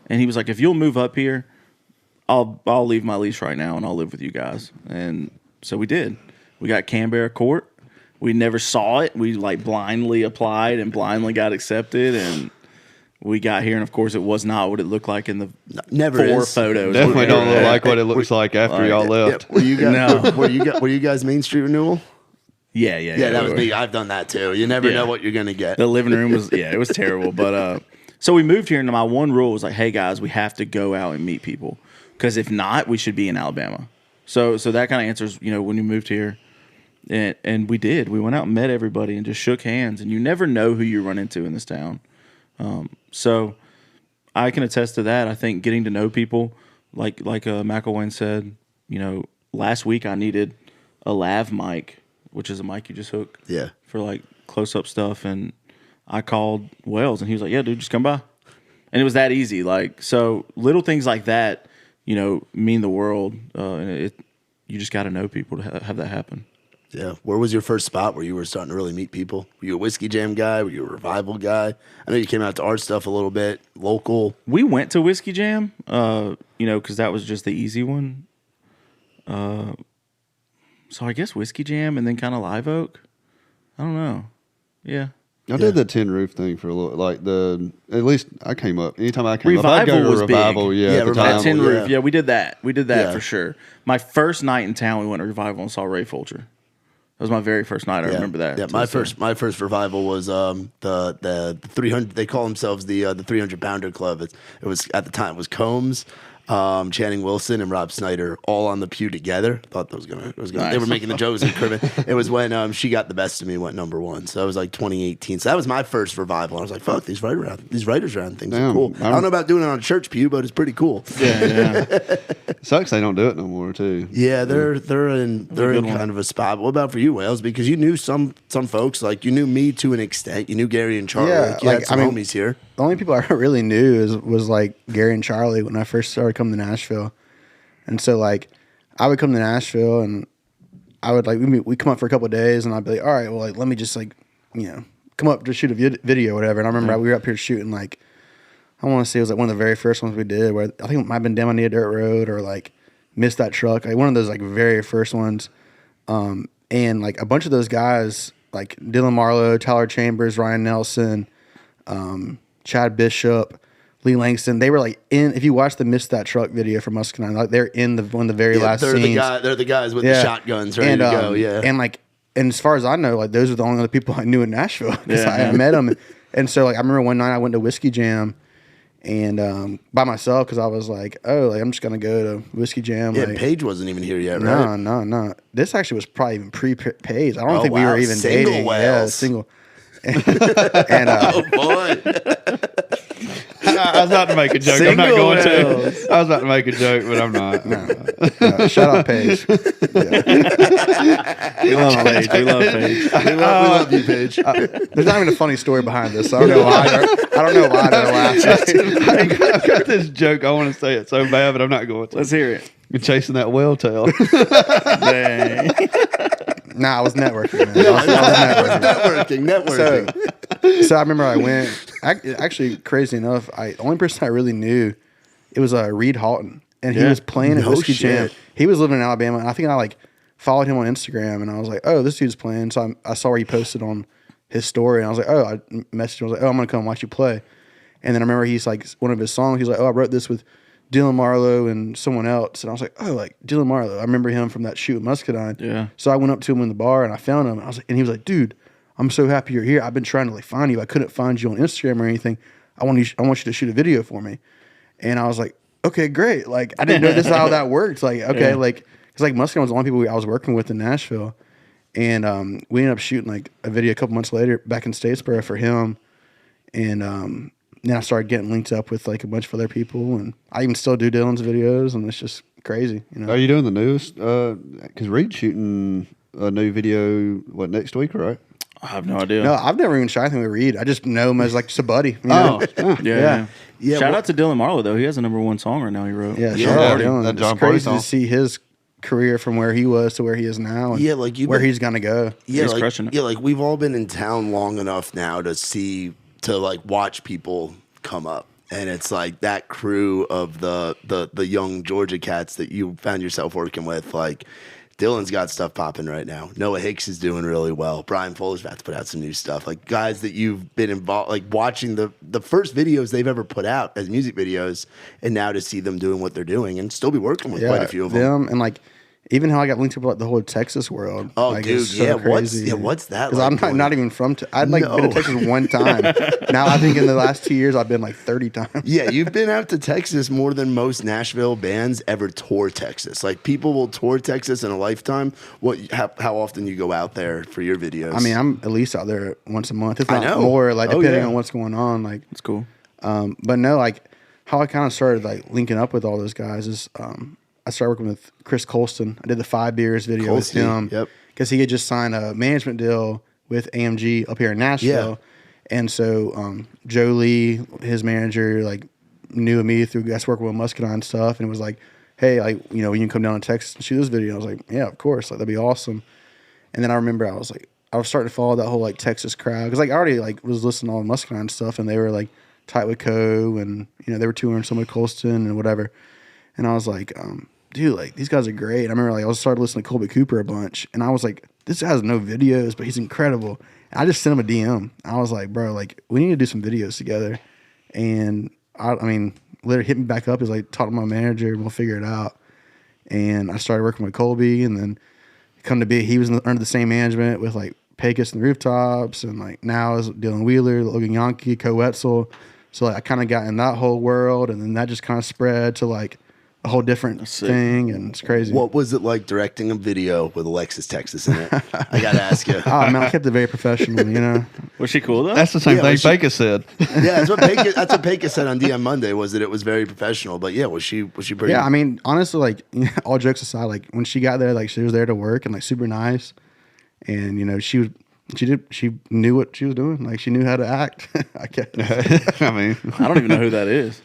And he was like, if you'll move up here, I'll leave my lease right now, and I'll live with you guys. And so we did. We got Canberra Court. We never saw it. We, blindly applied and blindly got accepted, and we got here, and of course, it was not what it looked like in the photos. Definitely don't look like what it looks like after y'all left. Yeah. Were you guys Main Street Renewal? Yeah. That was me. I've done that too. You never know what you're gonna get. The living room was it was terrible. But so we moved here, and my one rule was like, hey guys, we have to go out and meet people because if not, we should be in Alabama. So that kind of answers when you moved here, and we did. We went out and met everybody and just shook hands, and you never know who you run into in this town. So I can attest to that. I think getting to know people, like McElwain said, last week I needed a lav mic, which is a mic you just hook for close up stuff. And I called Wells and he was like, yeah, dude, just come by. And it was that easy. So little things like that, mean the world. And you just got to know people to have that happen. Yeah. Where was your first spot where you were starting to really meet people? Were you a Whiskey Jam guy? Were you a Revival guy? I know you came out to our stuff a little bit, local. We went to Whiskey Jam, because that was just the easy one. So I guess Whiskey Jam and then kind of Live Oak. I don't know. Yeah. I did the Tin Roof thing for a little, at least I came up. Anytime I came Revival up, I'd go to was Revival. big. Yeah, at the time. Tin Roof. Yeah, we did that. We did that for sure. My first night in town, we went to Revival and saw Ray Fulcher. That was my very first night. I remember that. Yeah, my first Revival was the 300. They call themselves the 300 Pounder Club. It was at the time it was Combs, Channing Wilson, and Rob Snyder all on the pew together. Thought that was gonna. Nice. They were making the jokes and cribbing. It was when She Got the Best of Me went #1. So that was 2018. So that was my first Revival. I was like, fuck, these writers around things are cool. I don't know about doing it on a church pew, but it's pretty cool. Yeah. It sucks they don't do it no more too. Yeah, they're in kind of a spot. What about for you, Wales? Because you knew some folks, you knew me to an extent. You knew Gary and Charlie. Yeah, you had some homies here. The only people I really knew was Gary and Charlie when I first started coming to Nashville. And so I would come to Nashville and I would we come up for a couple of days and I'd be like, all right, well let me just come up to shoot a video or whatever. And I remember we were up here shooting I want to say it was one of the very first ones we did where I think it might have been Down on the Dirt Road or Miss That Truck, like one of those like very first ones. And like a bunch of those guys, like Dylan Marlowe, Tyler Chambers, Ryan Nelson, Chad Bishop, Lee Langston, they were like in. If you watch the "Miss That Truck" video from Muscadine, like they're in one of the very last scenes. They're the guys with the shotguns ready to go. Yeah, and as far as I know, like those are the only other people I knew in Nashville because I met them. And so like I remember one night I went to Whiskey Jam, and by myself because I was like, oh, like I'm just gonna go to Whiskey Jam. Yeah, like, Paige wasn't even here yet, right? No. This actually was probably even pre-Paige. I don't think we were even single dating. whales. Yeah, single. Oh boy. I was about to make a joke. I'm not going to. I was about to make a joke, but I'm not. No, shout out Paige. Yeah. We love Paige. We love you, Paige. There's not even a funny story behind this. So I don't know why they're laughing. I've got this joke. I want to say it so bad, but I'm not going to. Let's hear it. You're chasing that whale tail. Dang. Nah, I was networking. Man. I was networking. So I remember I went. Actually, crazy enough, the only person I really knew, it was Reed Halton, and he was playing at Whiskey Jam. He was living in Alabama, and I think I like followed him on Instagram, and I was like, oh, this dude's playing. So I saw where he posted on his story, and I was like, oh, I messaged him. I was like, oh, I'm gonna come watch you play. And then I remember he's like one of his songs. He's like, oh, I wrote this with Dylan Marlowe and someone else. And I was like, oh, like Dylan Marlowe. I remember him from that shoot at Muscadine. Yeah. So I went up to him in the bar and I found him. And he was like, dude, I'm so happy you're here. I've been trying to like find you. I couldn't find you on Instagram or anything. I want you to shoot a video for me. And I was like, okay, great. Like I didn't know this is how that worked. Like, okay, like because like Muscadine was the only people I was working with in Nashville. And we ended up shooting like a video a couple months later back in Statesboro for him. And then I started getting linked up with like a bunch of other people, and I even still do Dylan's videos, and it's just crazy. You know? Are you doing the newest? Because Reed's shooting a new video next week, right? I have no idea. No, I've never even shot anything with Reed. I just know him as like just a buddy. You know? Yeah. Shout out to Dylan Marlowe though. He has a #1 song right now. He wrote. Yeah, shout out to Dylan. That John It's crazy Party to see his career from where he was to where he is now. And like where he's gonna go. Yeah, he's like, crushing it. Yeah, like we've all been in town long enough now to like watch people come up. And it's like that crew of the young Georgia cats that you found yourself working with. Like Dylan's got stuff popping right now. Noah Hicks is doing really well. Brian Fuller's about to put out some new stuff. Like guys that you've been involved, like watching the first videos they've ever put out as music videos, and now to see them doing what they're doing and still be working with quite a few of them. And like even how I got linked up with like the whole Texas world. Oh, like, dude, so crazy. What's that? Because like I'm not even from. I'd like been to Texas one time. Now I think in the last 2 years I've been like 30 times. Yeah, you've been out to Texas more than most Nashville bands ever tour Texas. Like people will tour Texas in a lifetime. How often you go out there for your videos? I mean, I'm at least out there once a month, if not more. Like depending on what's going on. Like it's cool. But no, like how I kind of started like linking up with all those guys is I started working with Chris Colston. I did the 5 Beers video with him. Yep. Because he had just signed a management deal with AMG up here in Nashville. Yeah. And so Joe Lee, his manager, like knew of me through us working with Muscadine stuff, and it was like, hey, like, you know, you can come down to Texas and shoot this video. I was like, yeah, of course. Like that'd be awesome. And then I remember I was starting to follow that whole like Texas crowd. Because like I already like was listening to all the Muscadine stuff, and they were like tight with Co, and you know, they were touring some with Colston and whatever. And I was like, dude, like these guys are great. I remember like I started listening to Colby Cooper a bunch, and I was like, this guy has no videos, but he's incredible. And I just sent him a DM. I was like, bro, like we need to do some videos together. And I mean, literally hit me back up. He's like, talk to my manager, we'll figure it out. And I started working with Colby, and then come to be, he was under the same management with like Pecos and the Rooftops, and like now is Dylan Wheeler, Logan Yankee, Co Wetzel. So like I kind of got in that whole world, and then that just kind of spread to like a whole different thing, and it's crazy. What was it like directing a video with Alexis Texas in it? I gotta ask you. Oh man, I kept it very professional, you know. Was she cool though? That's the same thing Pecos said. Yeah, that's what Pecos said on DM Monday, was that it was very professional. But yeah, was she pretty? Yeah, I mean, honestly, like all jokes aside, like when she got there, like she was there to work and like super nice, and you know she knew what she was doing. Like she knew how to act. I mean, I don't even know who that is.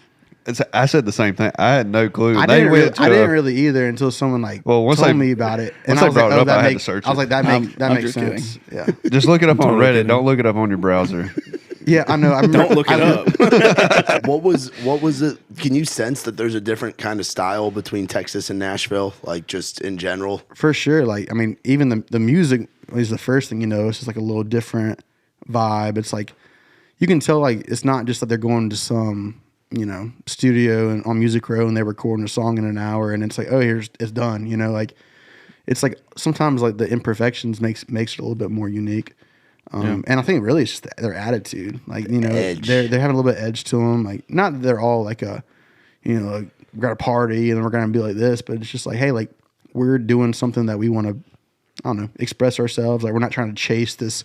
I said the same thing. I had no clue. I didn't really either until someone like told me about it. And I was like, I had to search it. I was like, that makes sense. Yeah. Just look it up on Reddit. Don't look it up on your browser. Yeah, I know. Don't look it up. What was it? Can you sense that there's a different kind of style between Texas and Nashville, like just in general? For sure. Like, I mean, even the music is the first thing you know. It's just like a little different vibe. It's like, you can tell, like, it's not just that they're going to some, studio and on Music Row and they're recording a song in an hour and it's like, oh, it's done. Like, it's like sometimes like the imperfections makes it a little bit more unique. And I think really it's just their attitude. Like, Edge. they're having a little bit of edge to them. Like, not that they're all like like, we're going to party and we're going to be like this, but it's just like, hey, like, we're doing something that we want to, I don't know, express ourselves. Like, we're not trying to chase this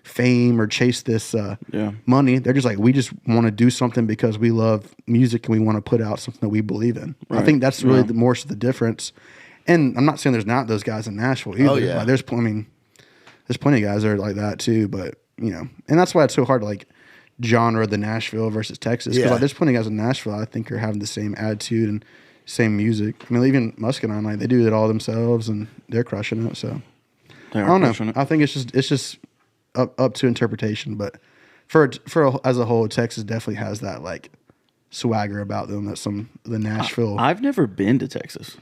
fame or chase this money. They're just like, we just want to do something because we love music and we want to put out something that we believe in. Right. I think that's really the more the difference. And I'm not saying there's not those guys in Nashville either. Oh, yeah. Like, there's plenty of guys that are like that too. But, and that's why it's so hard to like genre the Nashville versus Texas. Because like, there's plenty of guys in Nashville I think are having the same attitude and same music. I mean, even Muscadine, like, they do it all themselves and they're crushing it. So I don't know. I think it's just up to interpretation. But as a whole, Texas definitely has that like swagger about them that the Nashville. I've never been to Texas.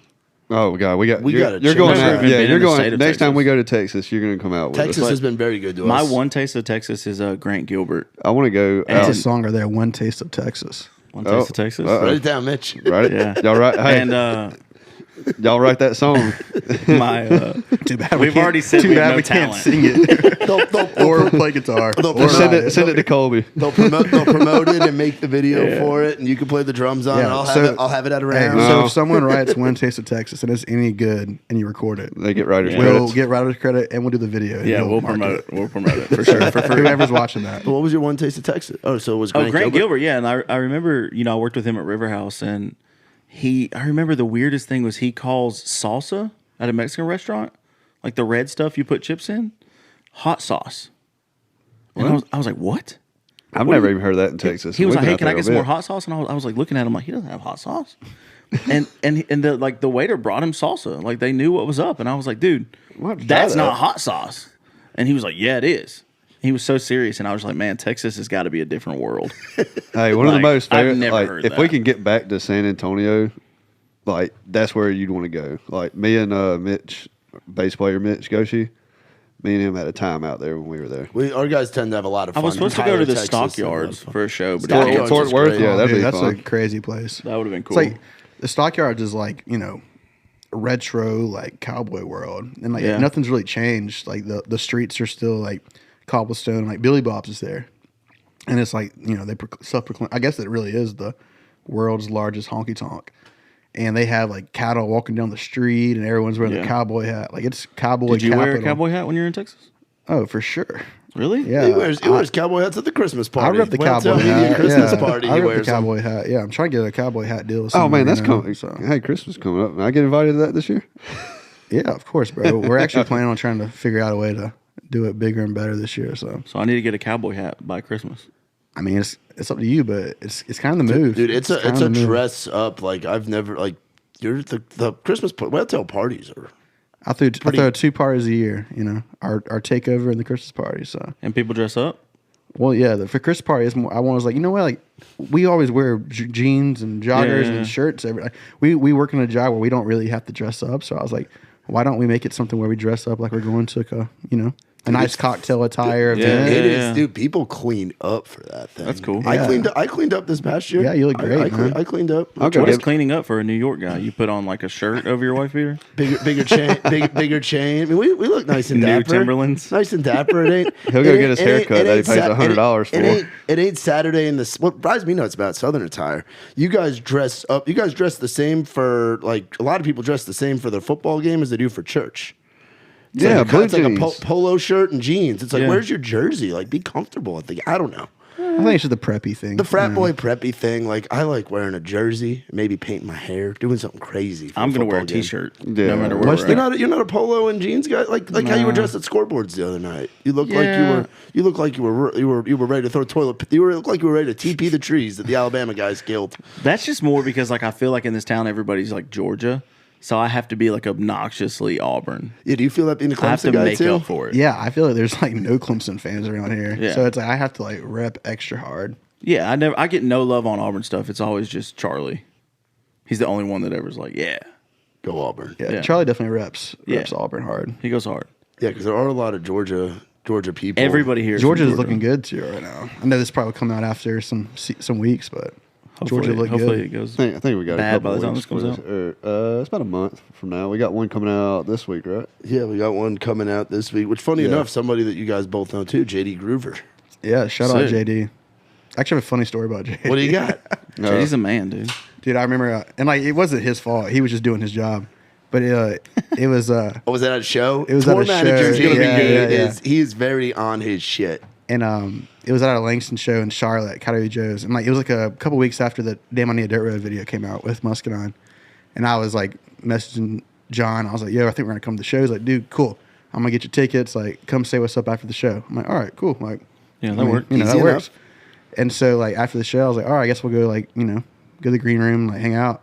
Oh God, you're gotta going. check. You're going. Next Texas. time we go to Texas, you're going to come out with Texas us. has been very good to My us. one taste of Texas is Grant Gilbert. I want to go. It's a song right there, One Taste of Texas. One taste of Texas. Write it down, Mitch. Right? Yeah. Y'all right? Hey, And y'all write that song. my Too bad we've already said we have no talent. Can't sing it or play guitar. Send it to Colby. They'll promote it and make the video for it, and you can play the drums on it. I'll have it at a round. So if someone writes One Taste of Texas and it's any good and you record it, They get writers we'll credits. get writers credit and we'll do the video. Yeah, we'll promote it. We'll promote it for sure. For free. Whoever's watching that. What was your one taste of Texas? Oh, so it was Grant Gilbert. Yeah, and I remember, I worked with him at River House, and I remember the weirdest thing was he calls salsa at a Mexican restaurant, like the red stuff you put chips in, hot sauce. And I was like, what? I've never even heard that in Texas. He was We've like, been hey, out can there I get a some more bit. hot sauce? And I was like looking at him like, he doesn't have hot sauce. and the waiter brought him salsa. Like, they knew what was up. And I was like, dude, that's not hot sauce. And he was like, yeah, it is. He was so serious, and I was like, man, Texas has got to be a different world. Hey, one of the most I've favorite. never Like, heard if that. we can get back to San Antonio, like, that's where you'd want to go. Like, me and Mitch, bass player Mitch Goshi, me and him had a time out there when we were there. Our guys tend to have a lot of I fun. was supposed to go to the Texas, Stockyards for a show, but Stockyards is Fort Worth, great. yeah, that'd Dude, be that's fun. a crazy place. that would have been cool. It's like the Stockyards is like, retro like cowboy world. And like nothing's really changed. Like the streets are still like cobblestone, like Billy Bob's is there. And it's like, they self-proclaim, I guess it really is the world's largest honky tonk. And they have like cattle walking down the street and everyone's wearing the cowboy hat. Like, it's cowboy Did you capital. wear a cowboy hat when you were in Texas? Oh, for sure. Really? Yeah. He wears cowboy hats at the Christmas party. I rep the Well, cowboy tell me hat. the Christmas yeah. party I he rep wears the them. cowboy hat. Yeah, I'm trying to get a cowboy hat deal. Oh man, that's coming. coming. Hey, Christmas coming up. Can I get invited to that this year? Yeah, of course, bro. We're actually planning on trying to figure out a way to do it bigger and better this year. So I need to get a cowboy hat by Christmas. I mean, it's up to you, but it's kind of the move, Dude, it's a kind of the move. dress up. Like, I've never, like, you're the Christmas hotel parties are. I throw 2 parties a year. Our takeover and the Christmas party. So And people dress up? well, yeah, for Christmas party, it's more. I was like, you know what, like we always wear jeans and joggers Yeah. and shirts. We work in a job where we don't really have to dress up. So I was like, why don't we make it something where we dress up like we're going to a nice cocktail attire event? It is, dude. People clean up for that thing. That's cool. I cleaned up this past year. Yeah, you look great, man. I cleaned up. Okay. What is cleaning up for a New York guy? You put on like a shirt over your wife beater? Bigger chain, bigger chain. I mean, we look nice and New dapper. Timberlands? Nice and dapper. It ain't. He'll go get his hair cut that he pays $100 for. It ain't Saturday in the. What drives me nuts about Southern attire? You guys dress up. You guys dress the same for, like, a lot of people dress the same for their football game as they do for church. It's Yeah, blue it's like a jeans. polo shirt and jeans. It's like, Yeah. where's your jersey? Like, be comfortable. I don't know. I think it's just the preppy thing. The frat boy preppy thing. Like, I like wearing a jersey, maybe painting my hair, doing something crazy. I'm going to wear a football game. T-shirt Yeah. no matter where What's we're at. You're not a polo and jeans guy, like how you were dressed at scoreboards the other night. You look like you were ready to throw toilet. Looked like you were ready to TP the trees that the Alabama guys killed. That's just more because, like, I feel like in this town everybody's like Georgia. So I have to be like obnoxiously Auburn. Yeah, do you feel that being a I have Clemson to guy make too? up for it. Yeah, I feel like there's like no Clemson fans around here. Yeah. So it's like I have to like rep extra hard. Yeah, I get no love on Auburn stuff. It's always just Charlie. He's the only one that ever's like, yeah. Go Auburn. Yeah, Yeah. Charlie definitely reps Auburn hard. He goes hard. Yeah, because there are a lot of Georgia people. Everybody here is Georgia's from Georgia. looking good too right now. I know this probably will come out after some weeks, but Georgia look hopefully good. it goes. I think we got bad a couple by the time weeks this comes for it's about a month from now. We got one coming out this week, right? Yeah, we got one coming out this week. Which, funny enough, somebody that you guys both know too, JD Groover. Yeah, shout out Sick. JD. I actually have a funny story about JD. What do you got? He's a man, dude. Dude, I remember, and like it wasn't his fault. He was just doing his job. But it was Oh, was that at a show? It was Tour at a manager's show. gonna Yeah, be good. yeah. He is very on his shit. and it was at a Langston show in Charlotte, Coyote Joe's, and like it was like a couple weeks after the Damn I Need a Dirt Road video came out with Muscadine, and I was like messaging John. I was like, "Yo, I think we're gonna come to the show." He's like, "Dude, cool. I'm gonna get you tickets. Like, come say what's up after the show." I'm like, "All right, cool." Like, Yeah, that works. You know, Easy that enough. works. And so like after the show, I was like, "All right, I guess we'll go like go to the green room, like hang out."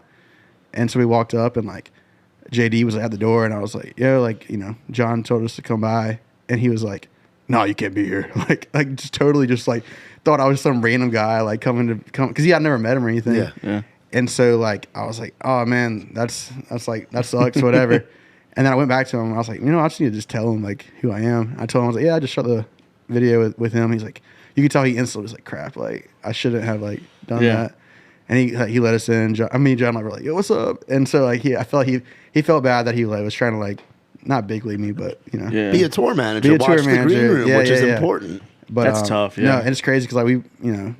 And so we walked up, and like JD was at the door, and I was like, "Yo, like John told us to come by," and he was like, "No, you can't be here." like just totally just like thought I was some random guy like coming because I'd never met him or anything. Yeah. And so like I was like, "Oh man, that's like that sucks, whatever." And then I went back to him. And I was like, I just need to just tell him like who I am. I told him, I was like, "Yeah, I just shot the video with him." He's like, you could tell he instantly was like, "Crap, like I shouldn't have like done that." And he let us in. John and were like, "Yo, what's up?" And so like I felt he felt bad that he like was trying to like not big league me, but Yeah. Be a tour manager. Be a tour watch the manager. green room, Yeah, which is yeah. important. But That's tough, yeah. No, and it's crazy because like we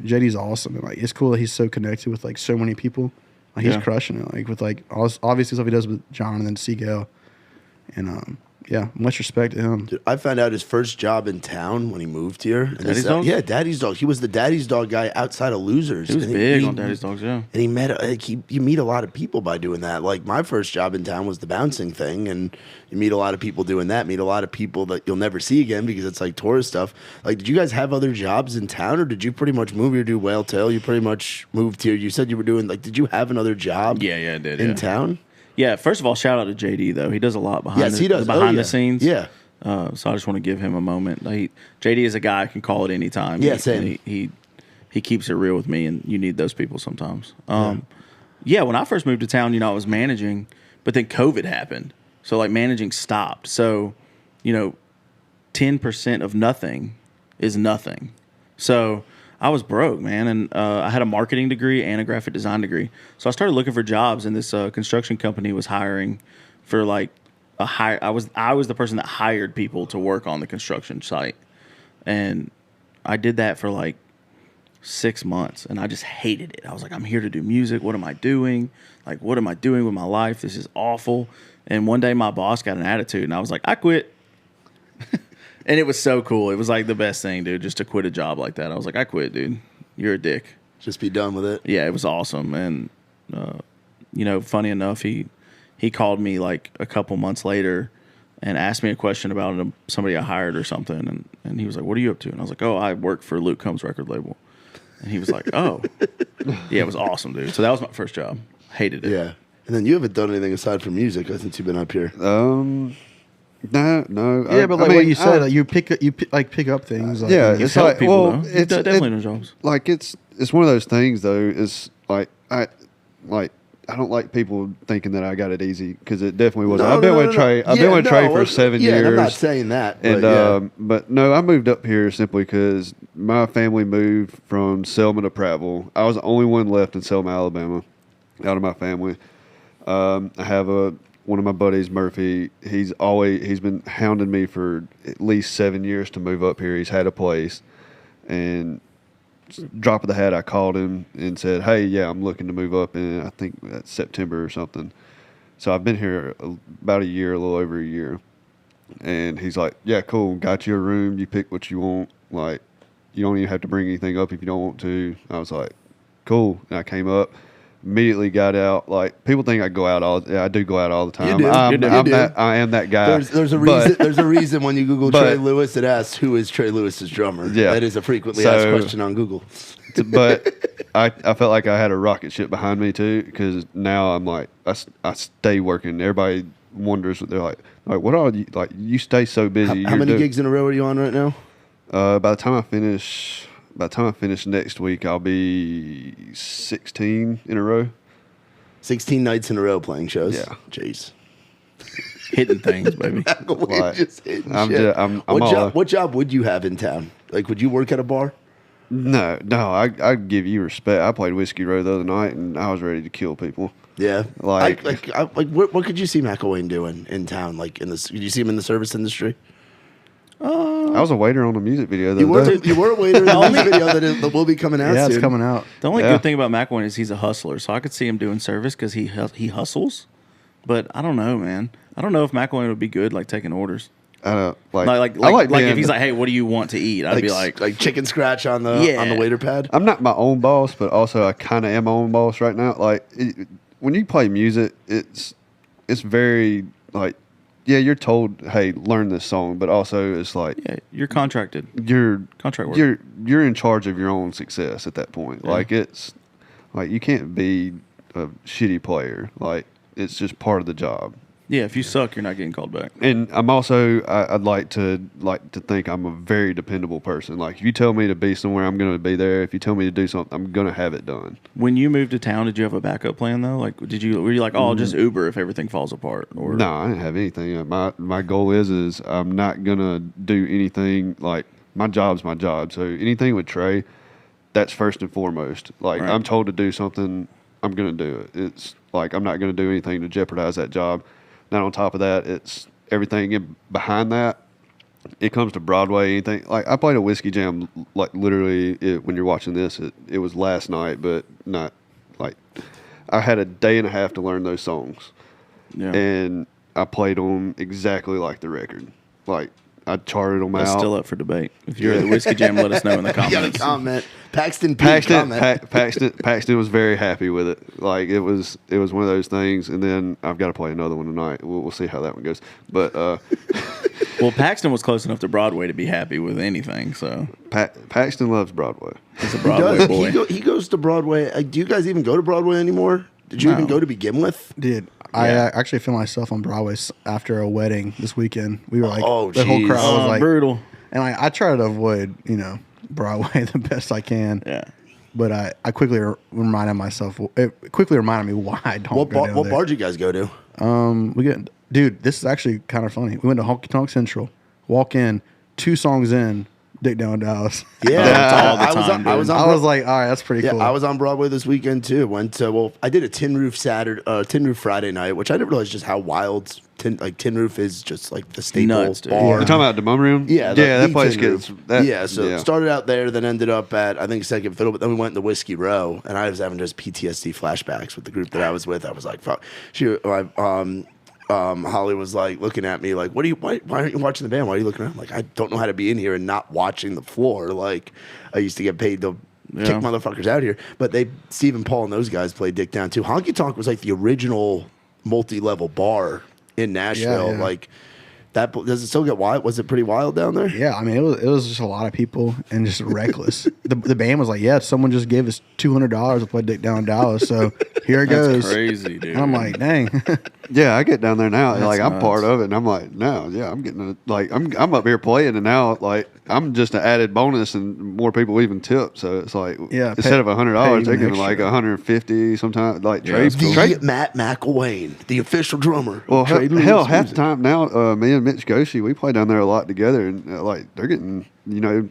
JD's awesome, and like it's cool that he's so connected with like so many people. Like he's Yeah. crushing it. Like with like all this, obviously stuff he does with John and then Seagal, and yeah, much respect to him. Dude, I found out his first job in town when he moved here. And Daddy's Dog? Yeah, Daddy's Dog. He was the Daddy's Dog guy outside of Losers. He was And big on Daddy's Dogs, yeah. And he met you meet a lot of people by doing that. Like my first job in town was the bouncing thing, and you meet a lot of people doing that. Meet a lot of people that you'll never see again because it's like tourist stuff. Like, did you guys have other jobs in town, or did you pretty much move here to do Whale Tail? You pretty much moved here. You said you were doing did you have another job? Yeah, I did. in yeah. town. Yeah, first of all, shout out to JD though. He does a lot behind. Yes, he does. behind yeah. the scenes. Yeah. So I just want to give him a moment. JD is a guy I can call at any time. Yeah, same. He keeps it real with me, and you need those people sometimes. Yeah, when I first moved to town, I was managing, but then COVID happened, so like managing stopped. So, 10% of nothing is nothing. So I was broke, man, and I had a marketing degree and a graphic design degree. So I started looking for jobs, and this construction company was hiring for like I was the person that hired people to work on the construction site, and I did that for like 6 months, and I just hated it. I was like, I'm here to do music. What am I doing? Like, what am I doing with my life? This is awful. And one day my boss got an attitude, and I was like, I quit. And it was so cool. It was like the best thing, dude, just to quit a job like that. I was like, I quit, dude. You're a dick. Just be done with it. Yeah, it was awesome. And, funny enough, he called me like a couple months later and asked me a question about somebody I hired or something. And he was like, what are you up to? And I was like, oh, I work for Luke Combs record label. And he was like, oh. Yeah, it was awesome, dude. So that was my first job. Hated it. Yeah. And then you haven't done anything aside from music since you've been up here. No. Yeah, but like what you said, like, you pick up things. Like, Yeah, He's it's helped like people, though. it's Definitely no jobs. Like it's one of those things though. It's like I don't like people thinking that I got it easy because it definitely wasn't. I've been with Trey. I've been with Trey for 7 years. I'm not saying that. And but, but no, I moved up here simply because my family moved from Selma to Prattville. I was the only one left in Selma, Alabama, out of my family. I have one of my buddies, Murphy. He's been hounding me for at least 7 years to move up here. He's had a place, and drop of the hat, I called him and said, "Hey, yeah, I'm looking to move up in I think that's September or something." So I've been here about a year, a little over a year, and he's like, "Yeah, cool. Got you a room. You pick what you want. Like, you don't even have to bring anything up if you don't want to." I was like, "Cool." And I came up. immediately got out. Like people think I go out I do go out all the time. You do. I am that guy. There's a reason. There's a reason when you Google Trey Lewis, it asks who is Trey Lewis's drummer. Yeah, that is a frequently asked question on Google. But I felt like I had a rocket ship behind me too, because now I'm like I stay working. Everybody wonders, they're like what are you like? You stay so busy. How many gigs in a row are you on right now? By the time I finish next week, I'll be 16 in a row. 16 nights in a row playing shows. Yeah, jeez. Hitting things, baby. What job would you have in town? Like, would you work at a bar? No. I give you respect. I played Whiskey Row the other night, and I was ready to kill people. Yeah, what could you see McElwain doing in town? Like, did you see him in the service industry? I was a waiter on a music video. You were a waiter in the music video that will be coming out. Yeah, soon. it's coming out. The only good thing about McElwain is he's a hustler, so I could see him doing service because he hustles. But I don't know, man. I don't know if McElwain would be good like taking orders. Like if he's like, hey, what do you want to eat? I'd be like chicken scratch on the waiter pad. I'm not my own boss, but also I kind of am my own boss right now. Like when you play music, it's very like, yeah, you're told, hey, learn this song, but also it's like, yeah, you're contracted. You're contract work. You're in charge of your own success at that point. Yeah. Like it's like you can't be a shitty player. Like it's just part of the job. Yeah, if you suck, you're not getting called back. And I'm also I'd like to think I'm a very dependable person. Like if you tell me to be somewhere, I'm going to be there. If you tell me to do something, I'm going to have it done. When you moved to town, did you have a backup plan though? Like were you like, oh, I'll just Uber if everything falls apart? Or no, I didn't have anything. My goal is I'm not going to do anything. Like my job's my job. So anything with Trey, that's first and foremost. Like I'm told to do something, I'm going to do it. It's like I'm not going to do anything to jeopardize that job. Now, on top of that, it's everything behind that. It comes to Broadway, anything. Like, I played a Whiskey Jam, like, literally, when you're watching this, it was last night, but not, like, I had a day and a half to learn those songs. Yeah. And I played them exactly like the record. Like, I charted them out. That's still up for debate. If you're at the Whiskey Jam, let us know in the comments. You got a comment. Paxton was very happy with it. Like it was one of those things. And then I've got to play another one tonight. We'll see how that one goes. But well, Paxton was close enough to Broadway to be happy with anything. So Paxton loves Broadway. He's a Broadway boy. He goes to Broadway. Do you guys even go to Broadway anymore? Did you even go to begin with? Did. I actually filmed myself on Broadway after a wedding this weekend. We were like, the whole crowd was like, brutal. And I try to avoid, Broadway the best I can. Yeah. But I quickly reminded myself. It quickly reminded me why I don't go down there. What bar did you guys go to? Dude, this is actually kind of funny. We went to Honky Tonk Central. Walk in, 2 songs in, Dick Down Dallas. Yeah, all the time. I was like, all right, that's pretty cool. I was on Broadway this weekend too. I did a Tin Roof Friday night, which I didn't realize just how wild Tin Roof is. Just like the staple bar. You're talking about the Mum Room? Yeah, that place gets. Started out there, then ended up at I think Second Fiddle, but then we went to Whiskey Row, and I was having just PTSD flashbacks with the group that I was with. I was like, fuck. Holly was like looking at me like, why aren't you watching the band? Why are you looking around? I'm like, I don't know how to be in here and not watching the floor. Like I used to get paid to kick motherfuckers out here. But Steve and Paul and those guys played Dick Down too. Honky Tonk was like the original multi-level bar in Nashville. Yeah. Like that, does it still get wild? Was it pretty wild down there? Yeah, I mean it was just a lot of people and just reckless. the band was like, yeah, someone just gave us $200 to play Dick Down Dallas, so here it goes. That's crazy, dude. And I'm like, dang. Yeah, I get down there now. That's like nuts. I'm part of it, and I'm like, no, yeah, I'm getting I'm up here playing, and now like I'm just an added bonus, and more people even tip. So it's like, instead of $100, they're giving like $150 sometimes. Like Trey, Matt McElwain, the official drummer. Well, hell, half the time now, me and Mitch Goshi, we play down there a lot together, and like they're getting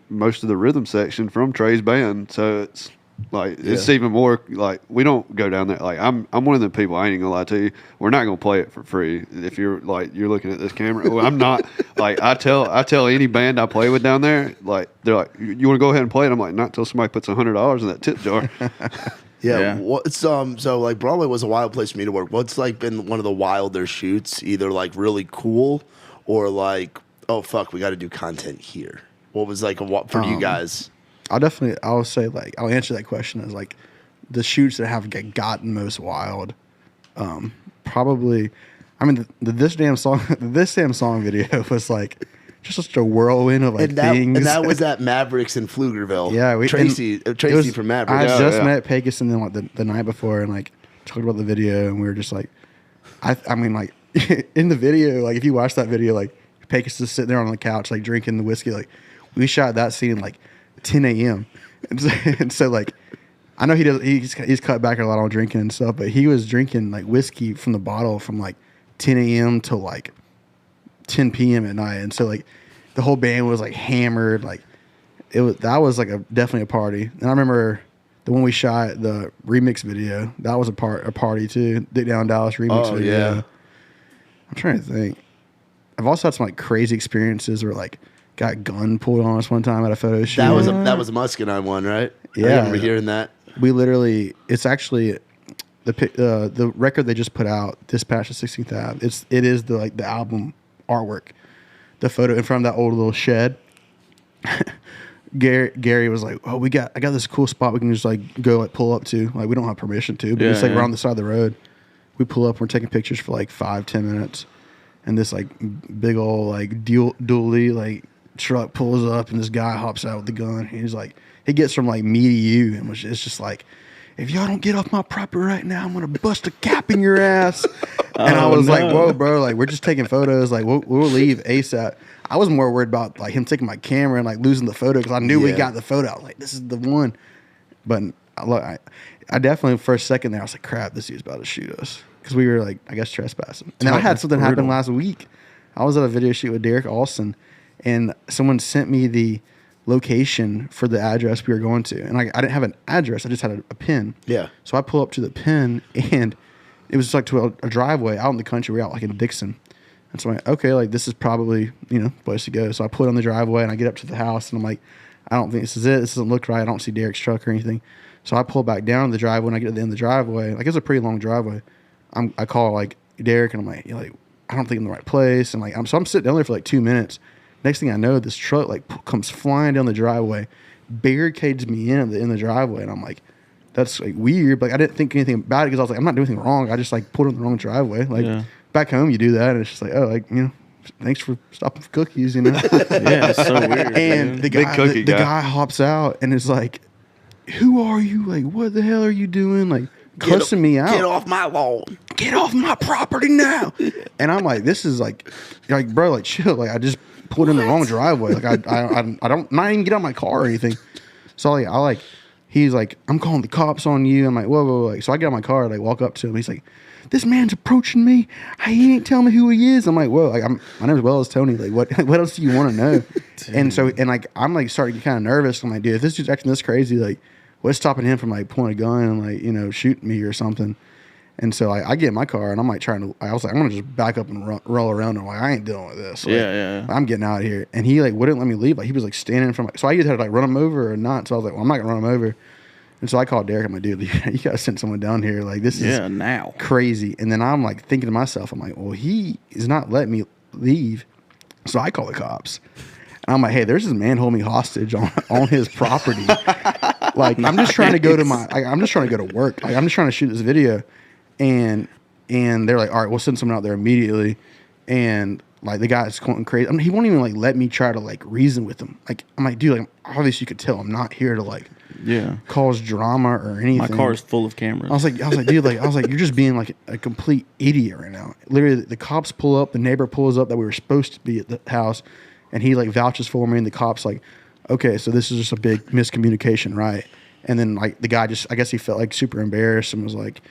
most of the rhythm section from Trey's band. So it's like it's even more like we don't go down there. Like I'm one of the people. I ain't gonna lie to you. We're not gonna play it for free. If you're looking at this camera, well, I'm not. Like I tell any band I play with down there, like they're like, you want to go ahead and play it? I'm like, not until somebody puts $100 in that tip jar. Yeah. What's so like Broadway was a wild place for me to work. What's like been one of the wilder shoots? Either like really cool or like, oh fuck, we got to do content here. What was like for you guys? I'll say like I'll answer that question as like the shoots that have gotten most wild, probably, I mean, the this damn song video was like just such a whirlwind of like things. And that was at Mavericks in Pflugerville. Yeah, Tracy from Mavericks. I just met Pecos and then like the night before and like talked about the video and we were just like, I mean like in the video, like if you watch that video, like Pecos is sitting there on the couch like drinking the whiskey. Like we shot that scene like 10 a.m. And so like I know he's cut back a lot on drinking and stuff, but he was drinking like whiskey from the bottle from like 10 a.m. to like 10 p.m. at night, and so like the whole band was like hammered. Like that was like definitely a party. And I remember the one we shot, the remix video, that was a party too. Dick Down Dallas remix video. Yeah. I'm trying to think. I've also had some like crazy experiences where like got a gun pulled on us one time at a photo shoot. That was a Muscadine one, right? Yeah, I remember hearing that. We literally, it's actually the record they just put out, Dispatch of 16th Ave. It is the like the album artwork, the photo in front of that old little shed. Gary was like, "Oh, I got this cool spot we can just like go like pull up to. Like we don't have permission to, but it's like we're on the side of the road. We pull up, we're taking pictures for like 5-10 minutes, and this like big old like dually like truck pulls up, and this guy hops out with the gun. He's like, he gets from like me to you, and it's just like, if y'all don't get off my property right now, I'm gonna bust a cap in your ass." And I was like, "Whoa, bro! Like we're just taking photos. Like we'll leave ASAP." I was more worried about like him taking my camera and like losing the photo because I knew we got the photo. I was like, "This is the one." But I definitely for a second there, I was like, "Crap, this dude's about to shoot us," because we were like, I guess trespassing. And then I had something happen last week. I was at a video shoot with Derek Alston, and someone sent me the location for the address we were going to, and I didn't have an address. I just had a pin. Yeah. So I pull up to the pin, and it was like to a driveway out in the country. We're out like in Dixon. And so I'm like, okay, like this is probably, place to go. So I pull it on the driveway and I get up to the house and I'm like, I don't think this is it. This doesn't look right. I don't see Derek's truck or anything. So I pull back down the driveway. When I get to the end of the driveway, like it's a pretty long driveway. I call like Derek and I'm like, I don't think I'm in the right place. And like, I'm sitting down there for like 2 minutes. Next thing I know, this truck like comes flying down the driveway, barricades me in the driveway. And I'm like, that's like weird. But like, I didn't think anything about it because I was like, I'm not doing anything wrong. I just like pulled in the wrong driveway. Like back home, you do that. And it's just like, oh, like, thanks for stopping for cookies, Yeah, it's so weird. And the guy hops out and is like, who are you? Like, what the hell are you doing? Like, cussing me out. Get off my lawn. Get off my property now. And I'm like, this is like, bro, like, chill. Like, I just pulled in the wrong driveway. Like, I don't, not even get out of my car or anything. So, he's like, I'm calling the cops on you. I'm like, whoa. Like, so I get out of my car, like, walk up to him. He's like, this man's approaching me. He ain't telling me who he is. I'm like, whoa, like, my name is Tony. Like, what else do you want to know? And so, like, I'm like starting to get kind of nervous. I'm like, dude, if this dude's acting this crazy, like, what's stopping him from like pulling a gun and like, shooting me or something? And so I get in my car and I'm like I was like, I'm gonna just back up and roll around. And I'm like, I ain't dealing with this. Like, I'm getting out of here. And he like wouldn't let me leave. Like he was like standing in front of so I either had to like run him over or not. So I was like, well, I'm not gonna run him over. And so I called Derek. I'm like, dude, you gotta send someone down here. Like this is now crazy. And then I'm like thinking to myself, I'm like, well, he is not letting me leave. So I call the cops. And I'm like, hey, there's this man holding me hostage on his property. Like, I'm just trying to go to I'm just trying to go to work. Like, I'm just trying to shoot this video. And they're like, all right, we'll send someone out there immediately. And like the guy's going crazy. I mean, he won't even like let me try to like reason with him. Like, I'm like, dude, like obviously you could tell I'm not here to like cause drama or anything. My car is full of cameras. I was like, dude, like you're just being like a complete idiot right now. Literally, the cops pull up, the neighbor pulls up that we were supposed to be at the house. And he like vouches for me, and the cop's like, okay, so this is just a big miscommunication, right? And then like the guy I guess he felt like super embarrassed and was like,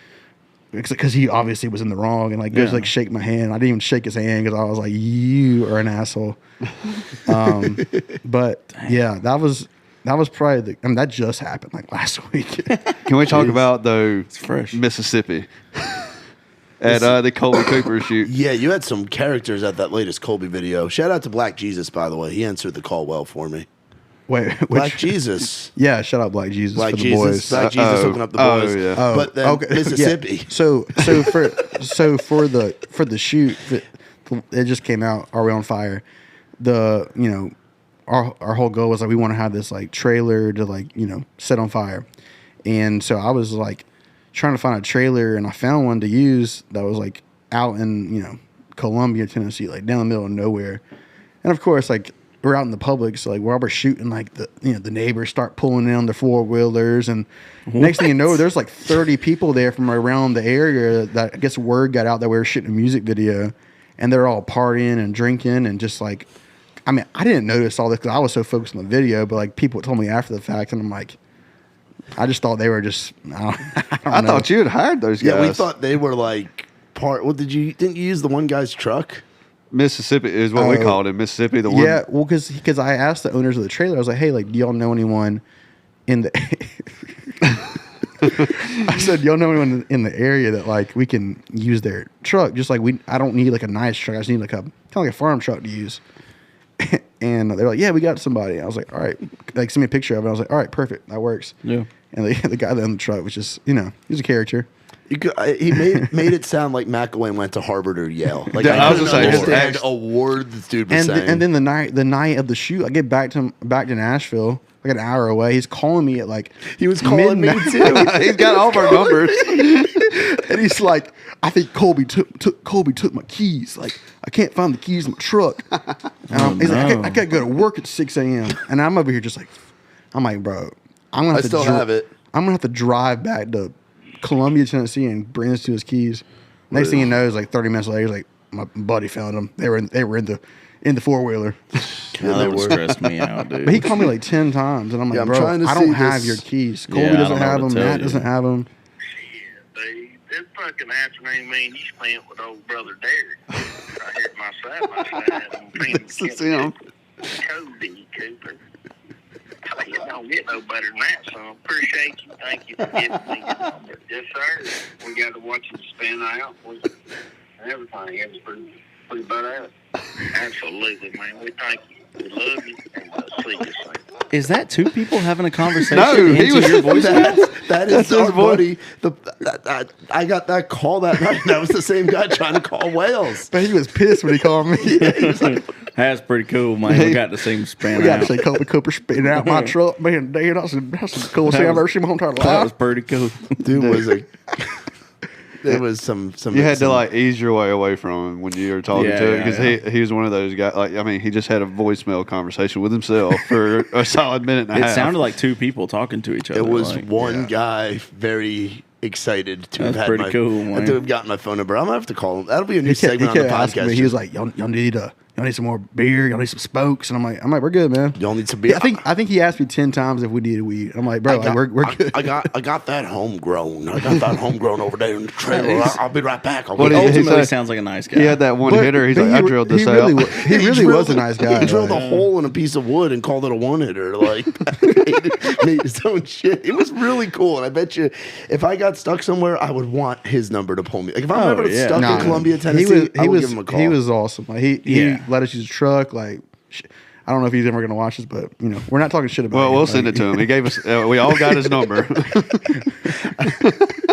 because he obviously was in the wrong, and like goes like shake my hand. I didn't even shake his hand because I was like, you are an asshole. But yeah, that was probably that just happened like last week. Can we talk about though? It's fresh Mississippi. At the Colby Cooper shoot. Yeah, you had some characters at that latest Colby video. Shout out to Black Jesus, by the way. He answered the call well for me. Wait, Black Jesus. Yeah, shout out Black Jesus for the boys. Black Jesus hooking up the boys. Yeah. But then Mississippi. Yeah. So for the shoot, it just came out. Are We on Fire? Our whole goal was like we want to have this like trailer to like set on fire. And so I was like trying to find a trailer, and I found one to use that was like out in, Columbia, Tennessee, like down the middle of nowhere. And of course, like we're out in the public, so like while we're shooting, like the neighbors start pulling in on their 4-wheelers, and next thing you know, there's like 30 people there from around the area that I guess word got out that we were shooting a music video, and they're all partying and drinking and just like, I mean, I didn't notice all this because I was so focused on the video, but like people told me after the fact, and I'm like, I just thought they were just, I thought you had hired those guys. Yeah, we thought they were like part. Well, didn't you use the one guy's truck? Mississippi is what we called it. Mississippi, the one. Yeah, well, because I asked the owners of the trailer, I was like, hey, like, do y'all know anyone in the? I said, y'all know anyone in the area that like we can use their truck? Just like I don't need like a nice truck. I just need like kind of like a farm truck to use. And they're like, yeah, we got somebody. I was like, all right, like send me a picture of it. I was like, all right, perfect, that works. Yeah. And the guy that on the truck was just, he's a character. He made it sound like McElwain went to Harvard or Yale. Like Yeah, I I was couldn't gonna say, understand a word this dude was saying. And then the night of the shoot, I get back to Nashville, like an hour away. He's calling me at like he was calling me too. He's got all of our numbers. And he's like, I think Colby took my keys. Like, I can't find the keys in my truck. And he's like, I gotta go to work at 6 a.m. And I'm over here just like, I'm like, bro, I'm gonna have to I'm gonna have to drive back to Columbia, Tennessee, and bring this to his keys. Next thing you know, is like 30 minutes later, he's like, my buddy found them. They were in the 4-wheeler. That would stress me out, dude. But he called me like 10 times, and I'm like, bro, I don't have your keys. Colby doesn't have them. Matt doesn't have them. This fucking afternoon me and you spent with old brother Derek right here at my side. This is him. Cody Cooper. You don't get no better than that, so I appreciate you. Thank you for giving me your number. Yes, sir. We got to watch it spin out. Everything. It was pretty badass. Absolutely, man. We thank you. We love you. And we'll see you soon. Is that two people having a conversation? No, he was your voice. That is our buddy. I got that call that night. That was the same guy trying to call Wales. But he was pissed when he called me. He was like, That's pretty cool, man. We got to see him spin we got to out. see Colby Cooper spinning out my truck. Man, damn, that's the coolest thing I've ever seen in my whole entire That life. was pretty cool. dude was a. There was some. You had to like ease your way away from him when you were talking Yeah, to him yeah, because he was one of those guys. Like, I mean, he just had a voicemail conversation with himself for a solid minute and a half. It sounded like two people talking to each other. It was like, one guy very excited to That's have had pretty my, cool, man. to have gotten my phone number. I'm gonna have to call him. That'll be a new He kept segment on the asking podcast. me, he was like, y'all need some more beer. Y'all need some spokes. And I'm like, we're good, man. Y'all need some beer. I think he asked me 10 times if we needed weed. I'm like, bro, we're good. I got that homegrown. I got that homegrown over there in the trailer. I'll be right back. What He did he ultimately say? sounds like a nice guy. He had that one hitter. He's but like, I drilled this out. He really was a nice guy. He drilled a like- hole in a piece of wood and called it a one hitter. Like made his own shit. It was really cool. And I bet you, if I got stuck somewhere, I would want his number to pull me. Like if I'm ever stuck Nah, in Columbia, Tennessee, I would give him a call. He was awesome. Like he Yeah. let us use a truck. Like I don't know if he's ever going to watch this, but we're not talking shit about. Well, him. we'll send it to him. He gave us. We all got his number.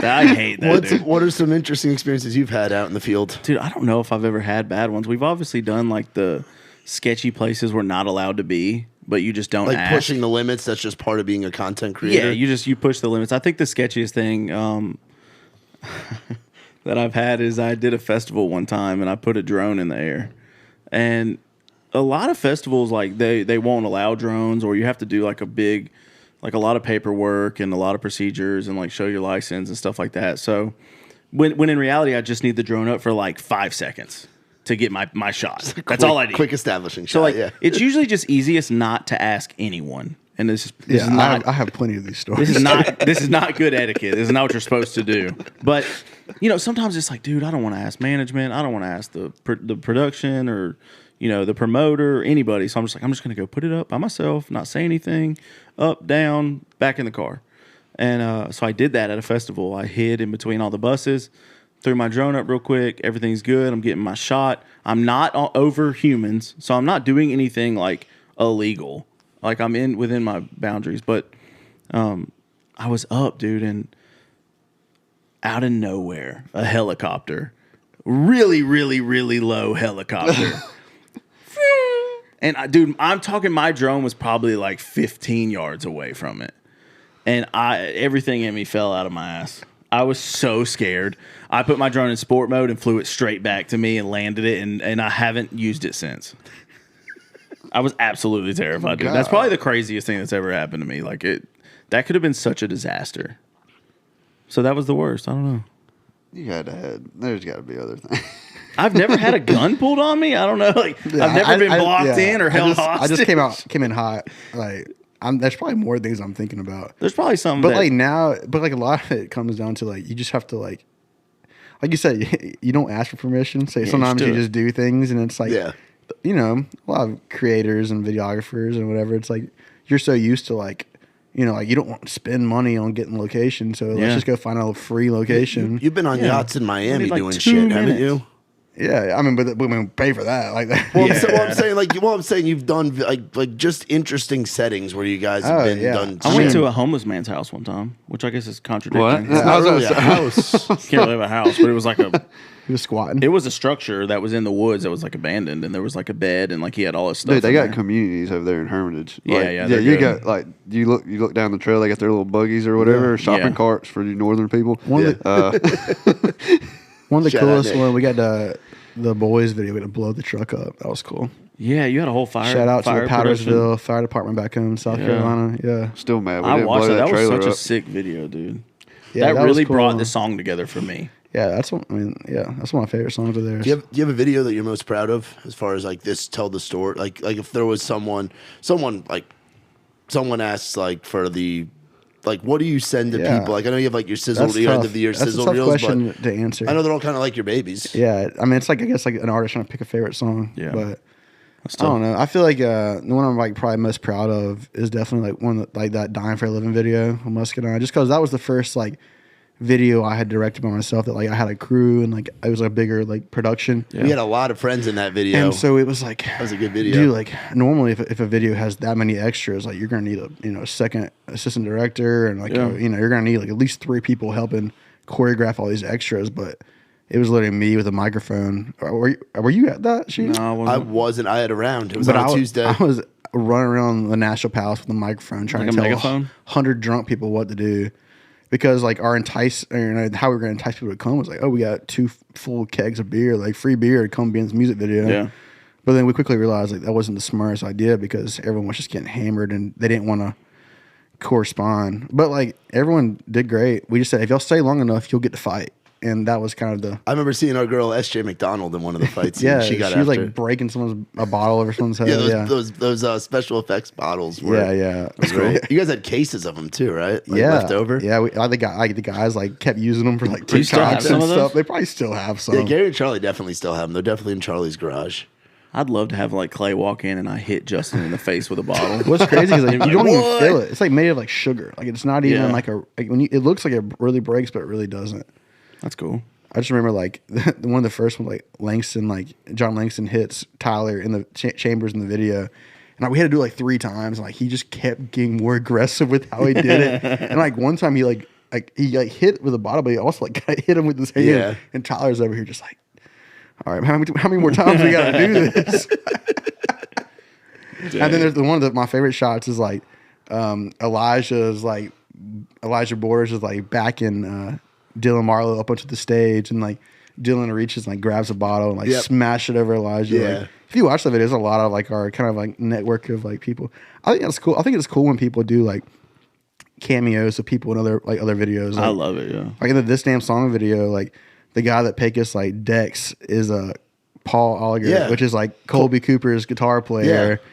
I hate that, dude. What are some interesting experiences you've had out in the field? Dude, I don't know if I've ever had bad ones. We've obviously done like the sketchy places we're not allowed to be, but you just don't Like ask. pushing the limits. That's just part of being a content creator. Yeah, you push the limits. I think the sketchiest thing that I've had is I did a festival one time and I put a drone in the air. And a lot of festivals, like they won't allow drones, or you have to do like a lot of paperwork and a lot of procedures and like show your license and stuff like that. So when in reality, I just need the drone up for like 5 seconds to get my shot. That's all I need. Quick establishing shot. So like, yeah. it's usually just easiest not to ask anyone. And this is not. I have plenty of these stories. This is not good etiquette. This is not what you're supposed to do. But sometimes it's like, dude, I don't want to ask management. I don't want to ask the production or the promoter or anybody. So I'm just gonna go put it up by myself, not say anything, up, down, back in the car. And so I did that at a festival. I hid in between all the buses, threw my drone up real quick. Everything's good. I'm getting my shot. I'm not over humans, so I'm not doing anything like illegal. Like I'm within my boundaries, but I was up, dude, and out of nowhere, a helicopter, really, really, really low helicopter. And dude, I'm talking my drone was probably like 15 yards away from it. and everything in me fell out of my ass. I was so scared. I put my drone in sport mode and flew it straight back to me and landed it, and I haven't used it since. I was absolutely terrified, dude. That's probably the craziest thing that's ever happened to me. Like that could have been such a disaster. So that was the worst. I don't know. There's got to be other things. I've never had a gun pulled on me. I don't know. Like I've never been blocked in or held hostage. I just came in hot. Like there's probably more things I'm thinking about. There's probably some, but like now, but like a lot of it comes down to like you just have to like you said, you don't ask for permission. So sometimes you just do things, and it's like you know, a lot of creators and videographers and whatever. It's like you're so used to like. You know, like you don't want to spend money on getting location, so let's just go find a free location. You've been on yachts in Miami doing shit, haven't you? Yeah, I mean, but we pay for that, like that. Well, I'm saying you've done like just interesting settings where you guys have been done. I went to a homeless man's house one time, which I guess is contradicting. What? It's not really a house. Can't really have a house, but it was like he was squatting. It was a structure that was in the woods that was like abandoned, and there was like a bed, and like he had all his stuff. Dude, they got communities over there in Hermitage. Yeah. You got like you look down the trail. They got their little buggies or whatever, shopping carts for you northern people. One of the coolest one. We got the boys video. We had to blow the truck up. That was cool. Yeah, you had a whole fire. Shout out to the production. Powdersville Fire Department back home in South Carolina. Yeah, still mad. I watched that. That was such a sick video, dude. Yeah, that really cool. brought the song together for me. Yeah, that's one of my favorite songs of theirs. Do you have a video that you're most proud of as far as like this tell the story? Like if there was someone asks like for the like what do you send to people? Like I know you have like your sizzle end of the year sizzle tough reels, question to answer. I know they're all kind of like your babies. Yeah, I mean it's like I guess like an artist trying to pick a favorite song. Yeah, but I don't know. I feel like the one I'm like probably most proud of is definitely like one like that Dying for a Living video on Muscadine, just because that was the first like video I had directed by myself that like I had a crew and like it was a bigger like production. Yeah. We had a lot of friends in that video, and so it was like that was a good video. Dude, like normally if a video has that many extras, like you're gonna need a second assistant director and like you're gonna need like at least 3 people helping choreograph all these extras, but. It was literally me with a microphone. Were you at that shoot? No, I wasn't. I had a round. It was on a Tuesday. I was running around the National Palace with a microphone trying to tell 100 drunk people what to do. Because like how we were going to entice people to come was like, oh, we got 2 full kegs of beer, like free beer to come be in this music video. Yeah. But then we quickly realized like that wasn't the smartest idea because everyone was just getting hammered and they didn't want to correspond. But like everyone did great. We just said, if y'all stay long enough, you'll get to fight. And that was kind of the. I remember seeing our girl SJ McDonald in one of the fights. Yeah, she was like breaking a bottle over someone's head. Those special effects bottles. Yeah. That's cool. You guys had cases of them too, right? Like left over. Yeah, the guys like kept using them for like TikToks and stuff. They probably still have some. Yeah, Gary and Charlie definitely still have them. They're definitely in Charlie's garage. I'd love to have like Clay walk in and I hit Justin in the face with a bottle. What's crazy is like, you don't even feel it. It's like made of like sugar. Like it's not even like it looks like it really breaks, but it really doesn't. That's cool. I just remember like one of the first ones, like John Langston hits Tyler in the chambers in the video, and we had to do it like 3 times, and like he just kept getting more aggressive with how he did it. And like one time he hit with a bottle, but he also like hit him with his hand. Yeah. And Tyler's over here just like, all right, how many more times we got to do this? And then there's one of my favorite shots is like Elijah Borders is like backing Dylan Marlowe up onto the stage, and like Dylan reaches and like grabs a bottle and like smash it over Elijah. Yeah. Like, if you watch the video, there's a lot of like our kind of like network of like people. I think that's cool. I think it's cool when people do like cameos of people in other videos. Like, I love it. Yeah. Like in the This Damn Song video, like the guy that Pecos like decks is Paul Oliger, which is like Colby Cooper's guitar player. Yeah.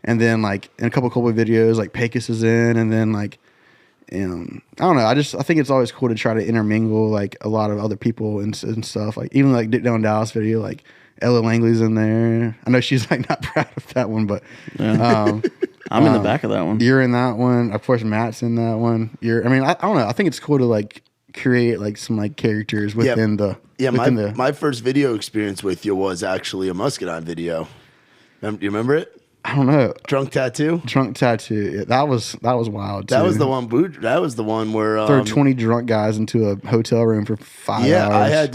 And then like in a couple Colby videos, like Pecos is in, and then like. I don't know. I think it's always cool to try to intermingle like a lot of other people and stuff. Like even like Dick Down Dallas video, like Ella Langley's in there. I know she's like not proud of that one, but I'm in the back of that one. You're in that one. Of course, Matt's in that one. I don't know. I think it's cool to like create like some like characters within the. Yeah, my first video experience with you was actually a Muscadine video. You remember it? I don't know. Drunk Tattoo. Yeah, that was wild too. That was the one. That was the one where threw 20 drunk guys into a hotel room for 5 hours. Yeah, I had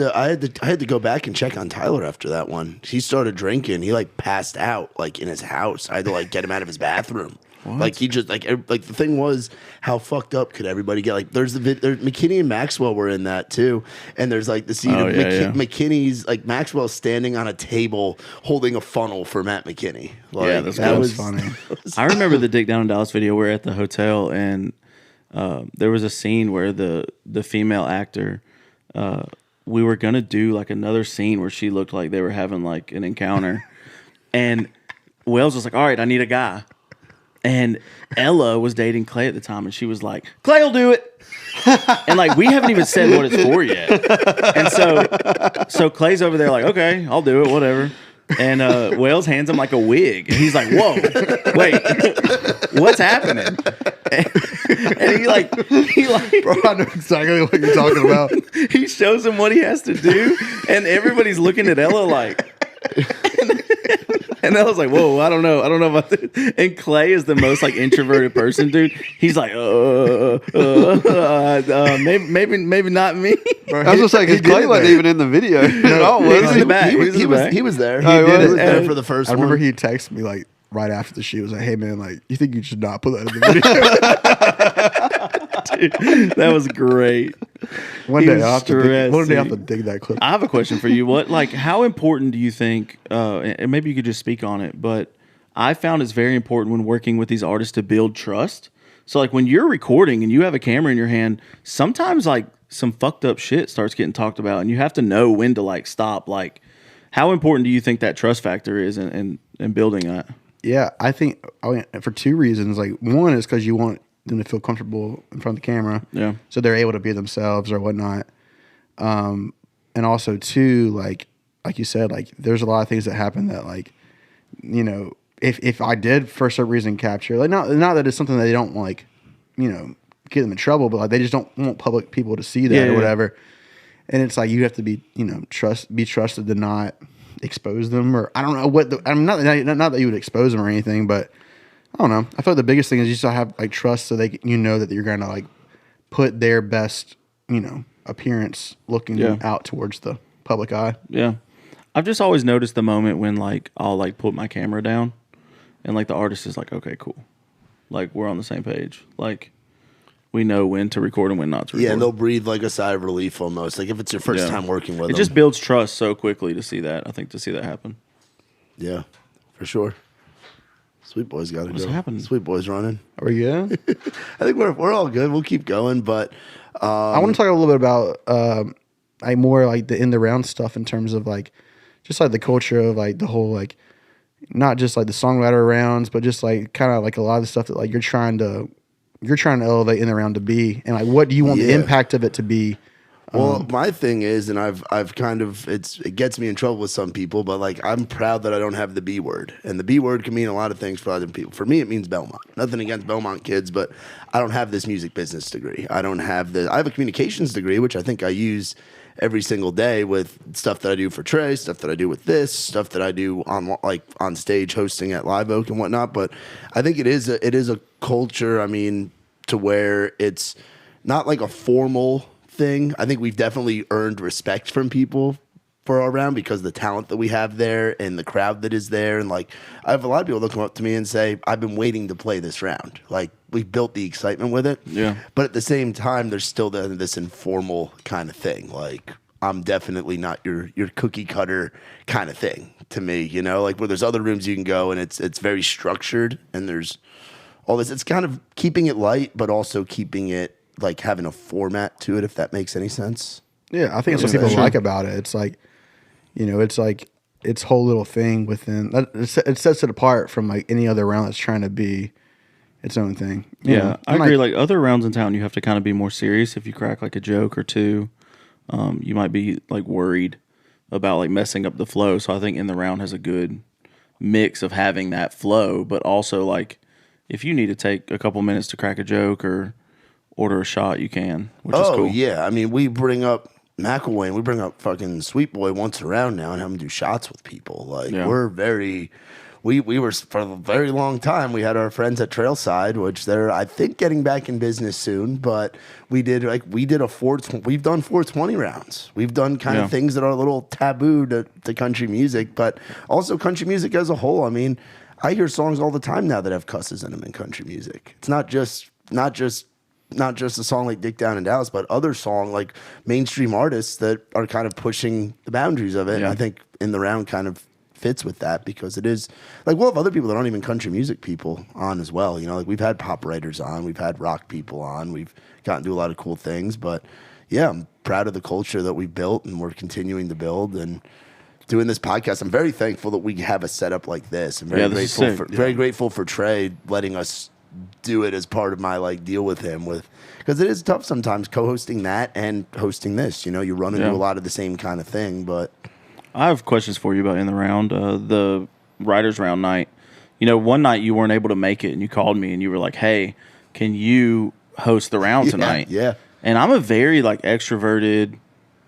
to go back and check on Tyler after that one. He started drinking. He like passed out like in his house. I had to like get him out of his bathroom. What? Like he just like the thing was, how fucked up could everybody get? Like there's McKinney and Maxwell were in that too, and there's like the scene of McKinney's like Maxwell standing on a table holding a funnel for Matt McKinney. Like, that was funny. I remember the Dick Down in Dallas video. We're at the hotel and there was a scene where the female actor, we were gonna do like another scene where she looked like they were having like an encounter, and Wells was like, "All right, I need a guy." And Ella was dating Clay at the time, and she was like, "Clay will do it." And like we haven't even said what it's for yet. And so Clay's over there like, "Okay, I'll do it, whatever." And Wells hands him like a wig, and he's like, "Whoa, wait, what's happening?" And he like, bro, I know exactly what you're talking about. He shows him what he has to do, and everybody's looking at Ella like. And I was like, "Whoa, I don't know about this." And Clay is the most like introverted person, dude. He's like, maybe not me. I was gonna say because Clay wasn't even in the video. No, he was in the back. He was there. He was there for the first one. I remember he texted me like right after the shoot. He was like, "Hey man, like you think you should not put that in the video?" Dude, that was great. One day I'll have to dig that clip. I have a question for you. How important do you think, and maybe you could just speak on it, but I found it's very important when working with these artists to build trust. So like when you're recording and you have a camera in your hand, sometimes like some fucked up shit starts getting talked about and you have to know when to like stop. Like how important do you think that trust factor is in building that? Yeah, I think for two reasons. Like one is because you want them to feel comfortable in front of the camera. Yeah. So they're able to be themselves or whatnot. And also two, like you said, like there's a lot of things that happen that like, you know, if I did for some reason capture, like not that it's something that they don't like, you know, get them in trouble, but like they just don't want public people to see that or whatever. And it's like you have to be, you know, be trusted to not expose them, or I don't know what not that you would expose them or anything, but I don't know. I feel like the biggest thing is you just have like trust, so that you're gonna like put their best, you know, appearance looking out towards the public eye. Yeah, I've just always noticed the moment when like I'll like put my camera down, and like the artist is like, "Okay, cool, like we're on the same page, like we know when to record and when not to record." Yeah, and they'll breathe like a sigh of relief almost, like if it's your first time working with them. It just builds trust so quickly to see that. I think to see that happen. Yeah, for sure. Sweet Boy's got to go. What's happening? Sweet Boy's running. Are we good? I think we're all good. We'll keep going, but I want to talk a little bit about like more like the in the round stuff in terms of like just like the culture of like the whole like not just like the songwriter rounds, but just like kind of like a lot of the stuff that like you're trying to elevate in the round to be, and like what do you want the impact of it to be? Well, my thing is, and I've kind of it gets me in trouble with some people, but like I'm proud that I don't have the B word, and the B word can mean a lot of things for other people. For me, it means Belmont. Nothing against Belmont kids, but I don't have this music business degree. I have a communications degree, which I think I use every single day with stuff that I do for Trey, stuff that I do with this, stuff that I do on stage hosting at Live Oak and whatnot. But I think it is a culture. I mean, to where it's not like a formal thing. I think we've definitely earned respect from people for our round because of the talent that we have there and the crowd that is there. And like, I have a lot of people that come up to me and say, "I've been waiting to play this round." Like, we've built the excitement with it. Yeah. But at the same time, there's still this informal kind of thing. Like, I'm definitely not your cookie cutter kind of thing to me, you know, like where there's other rooms you can go and it's very structured and there's all this. It's kind of keeping it light, but also keeping it like having a format to it, if that makes any sense. Yeah, I think that's what people like about it. It's like, you know, it's like its whole little thing within it sets it apart from like any other round that's trying to be its own thing. Yeah, I agree. Like other rounds in town, you have to kind of be more serious. If you crack like a joke or two, you might be like worried about like messing up the flow. So I think in the round has a good mix of having that flow, but also like if you need to take a couple minutes to crack a joke or order a shot, you can, which is cool. Yeah. I mean, we bring up McElwain, we bring up fucking Sweet Boy once around now and have him do shots with people. Like, we're very... We were, for a very long time, we had our friends at Trailside, which they're, I think, getting back in business soon, but we've done 420 rounds. We've done kind of things that are a little taboo to country music, but also country music as a whole. I mean, I hear songs all the time now that have cusses in them in country music. It's not just a song like Dick Down in Dallas, but other song like mainstream artists that are kind of pushing the boundaries of it. And I think In the Round kind of fits with that because it is like we'll have other people that aren't even country music people on as well. You know, like we've had pop writers on, we've had rock people on, we've gotten to do a lot of cool things. But yeah, I'm proud of the culture that we built and we're continuing to build and doing this podcast. I'm very thankful that we have a setup like this. I'm very grateful for Trey letting us do it as part of my like deal with him because it is tough sometimes co-hosting that and hosting this. You know, you run into a lot of the same kind of thing, but. I have questions for you about In the Round, the Writers Round night. You know, one night you weren't able to make it, and you called me, and you were like, hey, can you host the round tonight? Yeah. And I'm a very, like, extroverted,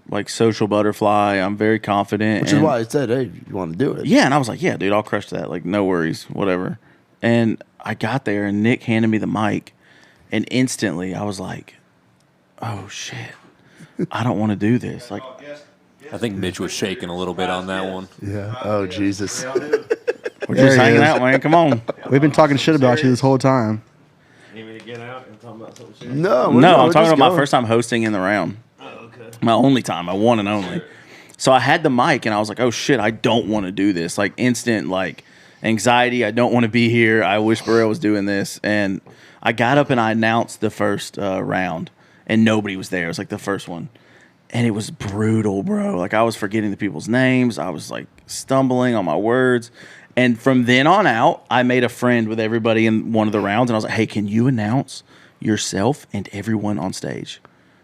like, social butterfly. I'm very confident. Which is why I said, hey, you want to do it? Yeah, and I was like, yeah, dude, I'll crush that. Like, no worries, whatever. And I got there, and Nick handed me the mic, and instantly I was like, oh, shit, I don't want to do this. Like, I think Mitch was shaking a little bit on that one. Yeah. Oh, Jesus. We're just hanging out, man. Come on. We've been talking shit about you this whole time. You need me to get out and talk about something shit? No, I'm talking about my first time hosting In the Round. Oh, okay. My only time, my one and only. So I had the mic, and I was like, oh, shit, I don't want to do this. Like, instant, like, anxiety. I don't want to be here. I wish Burrell was doing this. And I got up, and I announced the first round, and nobody was there. It was, like, the first one. And it was brutal, bro. Like, I was forgetting the people's names. I was, like, stumbling on my words. And from then on out, I made a friend with everybody in one of the rounds. And I was like, hey, can you announce yourself and everyone on stage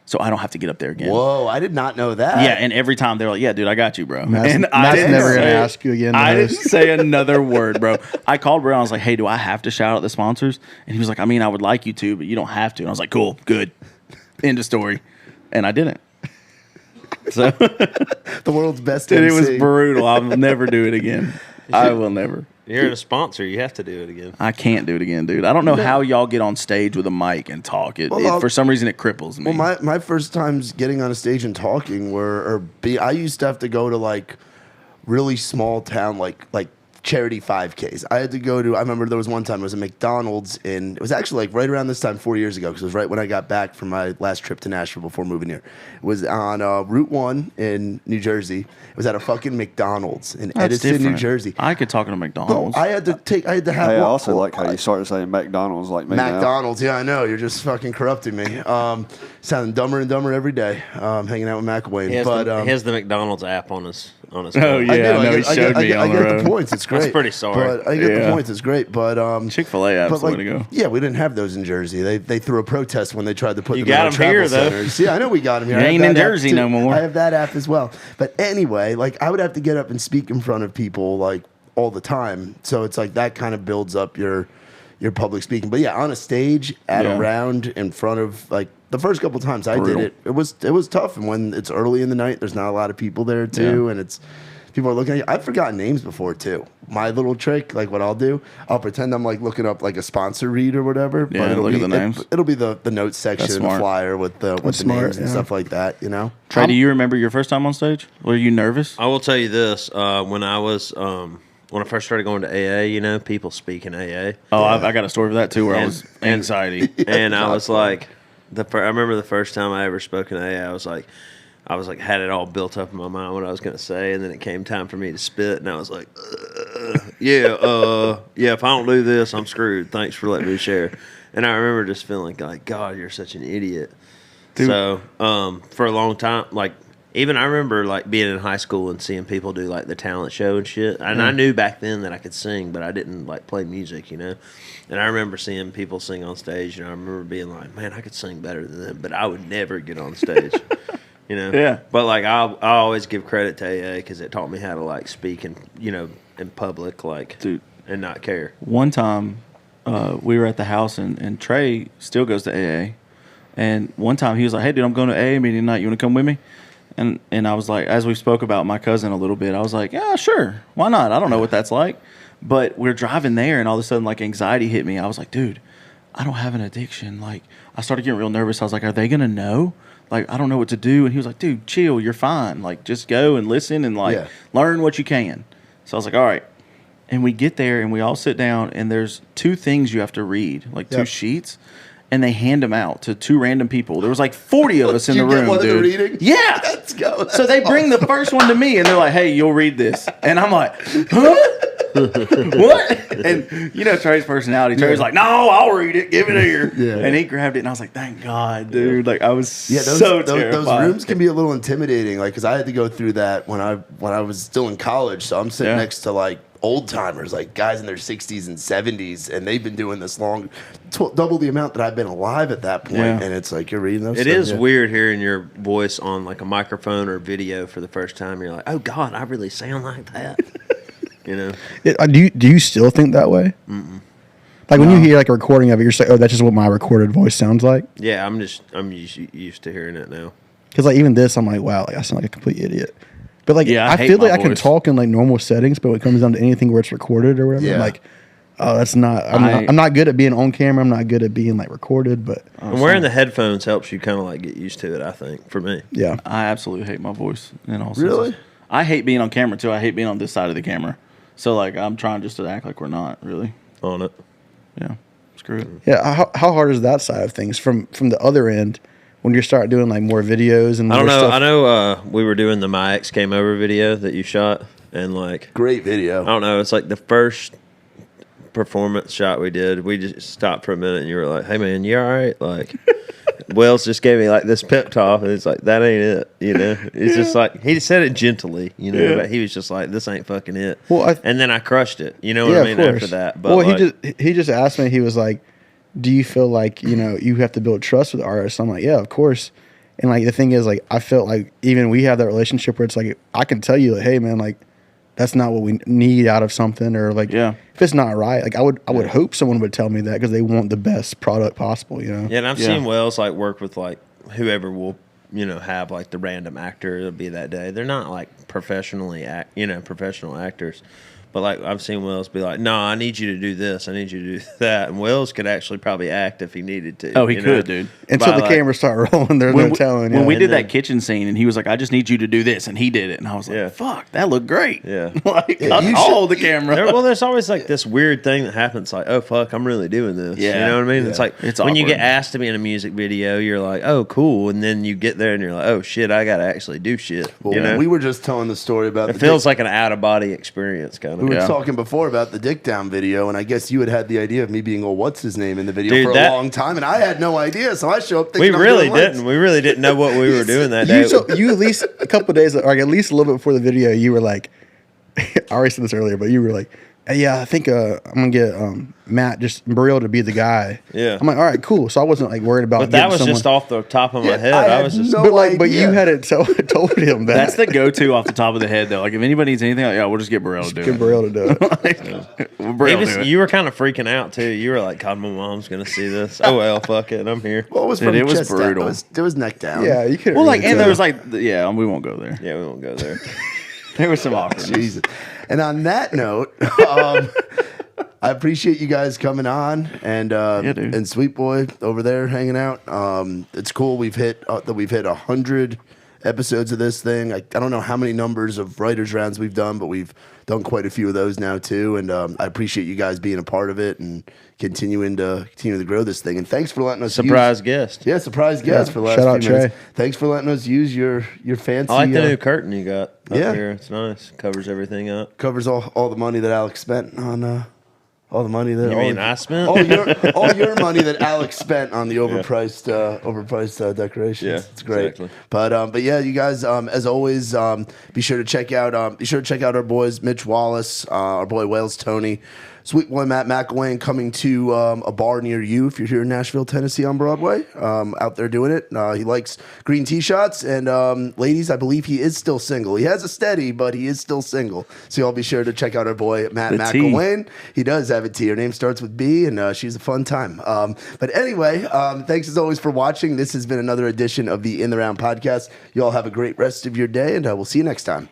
so I don't have to get up there again? Whoa, I did not know that. Yeah, and every time they're like, yeah, dude, I got you, bro. Matt's and I didn't never going to ask you again. I didn't say another word, bro. I called bro. I was like, hey, do I have to shout out the sponsors? And he was like, I mean, I would like you to, but you don't have to. And I was like, cool, good. End of story. And I didn't. So the world's best dude, MC. it was brutal. I'll never do it again. I will never. You're a sponsor. You have to do it again. I can't do it again, dude. I don't know how y'all get on stage with a mic and talk. For some reason, it cripples me. Well, my first times getting on a stage and talking I used to have to go to like really small town, like charity 5Ks. I had to go to, I remember there was one time it was a McDonald's it was actually like right around this time 4 years ago because it was right when I got back from my last trip to Nashville before moving here. It was on Route 1 in New Jersey. It was at a fucking McDonald's in Edison, New Jersey. I could talk in a McDonald's. I had to have I also like how you started saying McDonald's like McDonald's. Yeah, I know. You're just fucking corrupting me. Sounding dumber and dumber every day. Hanging out with McElwain. He has the McDonald's app on his phone. Oh yeah, I know. He showed me on the road. I get the points. It's great. That's pretty sorry. But I get the points. It's great. But Chick-fil-A app's the way to go. Yeah, we didn't have those in Jersey. They threw a protest when they tried to put you them in our got them here travel though. centers. Yeah, I know we got them here. You ain't in Jersey no more. I have that app as well. But anyway, like I would have to get up and speak in front of people like all the time. So it's like that kind of builds up your public speaking. But yeah, on a stage at a round in front of like the first couple times I did it was tough. And when it's early in the night, there's not a lot of people there too, and it's people are looking at you. I've forgotten names before too. My little trick, like what I'll do, I'll pretend I'm like looking up like a sponsor read or whatever. Yeah, but look at the names. It'll be the notes section and the flyer with the names and stuff like that. You know. Trey, do you remember your first time on stage? Were you nervous? I will tell you this: when I first started going to AA, you know, people speak in AA. Oh, I got a story for that too, where I was anxiety, and I was like, I remember the first time I ever spoke in AA, I was like, had it all built up in my mind what I was going to say, and then it came time for me to spit, and I was like, if I don't do this, I'm screwed. Thanks for letting me share. And I remember just feeling like, God, you're such an idiot. Dude. So for a long time, like, even I remember like being in high school and seeing people do like the talent show and shit. And I knew back then that I could sing, but I didn't like play music, you know. And I remember seeing people sing on stage, and I remember being like, man, I could sing better than them, but I would never get on stage. You know, yeah. But like I always give credit to AA because it taught me how to like speak in public, like, dude, and not care. One time, we were at the house and Trey still goes to AA, and one time he was like, "Hey, dude, I'm going to AA meeting tonight. You want to come with me?" And I was like, as we spoke about my cousin a little bit, I was like, "Yeah, sure, why not? I don't know what that's like." But we're driving there, and all of a sudden, like anxiety hit me. I was like, "Dude, I don't have an addiction." Like I started getting real nervous. I was like, "Are they gonna know?" Like, I don't know what to do. And he was like, dude, chill. You're fine. Like, just go and listen and, like, learn what you can. So I was like, all right. And we get there and we all sit down and there's 2 things you have to read, like 2 sheets, and they hand them out to 2 random people. There was like 40 of us in the room, one dude. of the reading? Yeah. Let's go. That's So they bring the first one to me and they're like, "Hey, you'll read this." And I'm like, "Huh? What?" And you know Trey's personality. Trey's like, "No, I'll read it. Give it here." Yeah. And he grabbed it and I was like, "Thank God, dude." Like I was those, so those terrified. rooms can be a little intimidating, like because I had to go through that when I was still in college. So I'm sitting next to like old timers, like guys in their 60s and 70s, and they've been doing this long, double the amount that I've been alive at that point. And it's like you're reading those. It is weird hearing your voice on like a microphone or video for the first time. You're like, oh God, I really sound like that. You know? Do you still think that way? Mm-mm. Like when you hear like a recording of it, you're saying, "Oh, that's just what my recorded voice sounds like." Yeah, I'm used to hearing it now. Because like even this, I'm like, wow, like I sound like a complete idiot. But like, Yeah, I I hate feel my like I can voice. talk in like normal settings, but when it comes down to anything where it's recorded or whatever, I'm like, oh, that's not. I'm not good at being on camera. I'm not good at being like recorded. But And wearing the headphones helps you kind of like get used to it. I think for me, yeah, I absolutely hate my voice. In all Really? senses. I hate being on camera too. I hate being on this side of the camera. So like I'm trying just to act like we're not really. on it. Yeah. Screw it. yeah. How hard is that side of things from the other end when you start doing like more videos and I don't more know. stuff? I know we were doing the My Ex Came Over video that you shot, and like Great video. I don't know. It's like the first performance shot we did. We just stopped for a minute, and you were like, "Hey man, you all right?" Like Wells just gave me like this pep talk, and it's like that ain't it. You know, it's just like he said it gently, you know, but he was just like, "This ain't fucking it." Well, and then I crushed it. You know what I mean? After that, but well, like, he just asked me. He was like, "Do you feel like you have to build trust with artists?" I'm like, "Yeah, of course." And like the thing is, like I felt like even we have that relationship where it's like I can tell you, like, "Hey man, like that's not what we need out of something," or like if it's not right, like I would hope someone would tell me that because they want the best product possible, you know. Yeah, and I've seen Wells like work with like whoever will, have like the random actor it'll be that day. They're not like professional actors. But like I've seen Wells be like, "No, I need you to do this. I need you to do that." And Wells could actually probably act if he needed to. Oh, he could, dude. Until the cameras start rolling, there's no telling. When we did that kitchen scene, and he was like, "I just need you to do this," and he did it, and I was like, "Fuck, that looked great." Yeah, like all the camera. There's always like this weird thing that happens, like, "Oh fuck, I'm really doing this." Yeah. You know what I mean? Yeah. It's like It's when you awkward. get asked to be in a music video, you're like, "Oh, cool," and then you get there and you're like, "Oh shit, I got to actually do shit." Well, you know? we were just telling the story about It feels like an out of body experience, kind of. We were talking before about the Dick Down video, and I guess you had the idea of me being what's his name in the video for a long time, and I had no idea, so I show up thinking we really didn't know what we were doing that day. You at least a couple of days, or at least a little bit before the video, you were like, I already said this earlier, but you were like, "Hey, yeah, I think I'm gonna get Matt just Burrell to be the guy." Yeah, I'm like, all right, cool. So I wasn't like worried about. But that was just off the top of my head. I was just, but you hadn't told him that. That's the go-to off the top of the head, though. Like if anybody needs anything, like, yeah, we'll just get Burrell to do it. Get Burrell to do it. You were kind of freaking out too. You were like, "God, my mom's gonna see this." Oh well, fuck it, I'm here. Well, it was brutal. It was neck down. Yeah, you could. Well, like, and there was like, yeah, we won't go there. Yeah, we won't go there. There was some awkwardness. Jesus. And on that note, I appreciate you guys coming on, and Sweet Boy over there hanging out. It's cool. We've hit 100 episodes of this thing. I don't know how many numbers of writers rounds we've done, but we've done quite a few of those now too. And I appreciate you guys being a part of it and continuing to grow this thing. And thanks for letting us surprise guest. Yeah, surprise guest for the last few minutes. Thanks for letting us use your fancy. I like the new curtain you got up yeah. here. It's nice. Covers everything up. Covers all the money that Alex spent on. All the money that I spent? all your money that Alex spent on the overpriced decorations. Yeah, it's great. Exactly. But yeah, you guys, as always, be sure to check out our boys Mitch Wallace, our boy Wales Tony, Sweet Boy Matt McElwain coming to a bar near you if you're here in Nashville, Tennessee on Broadway. Out there doing it. He likes green tee shots, and ladies, I believe he is still single. He has a steady, but he is still single. So y'all be sure to check out our boy Matt McElwain. He does have a T. Her name starts with B, and she's a fun time. But anyway, thanks as always for watching. This has been another edition of the In the Round podcast. You all have a great rest of your day, and we'll see you next time.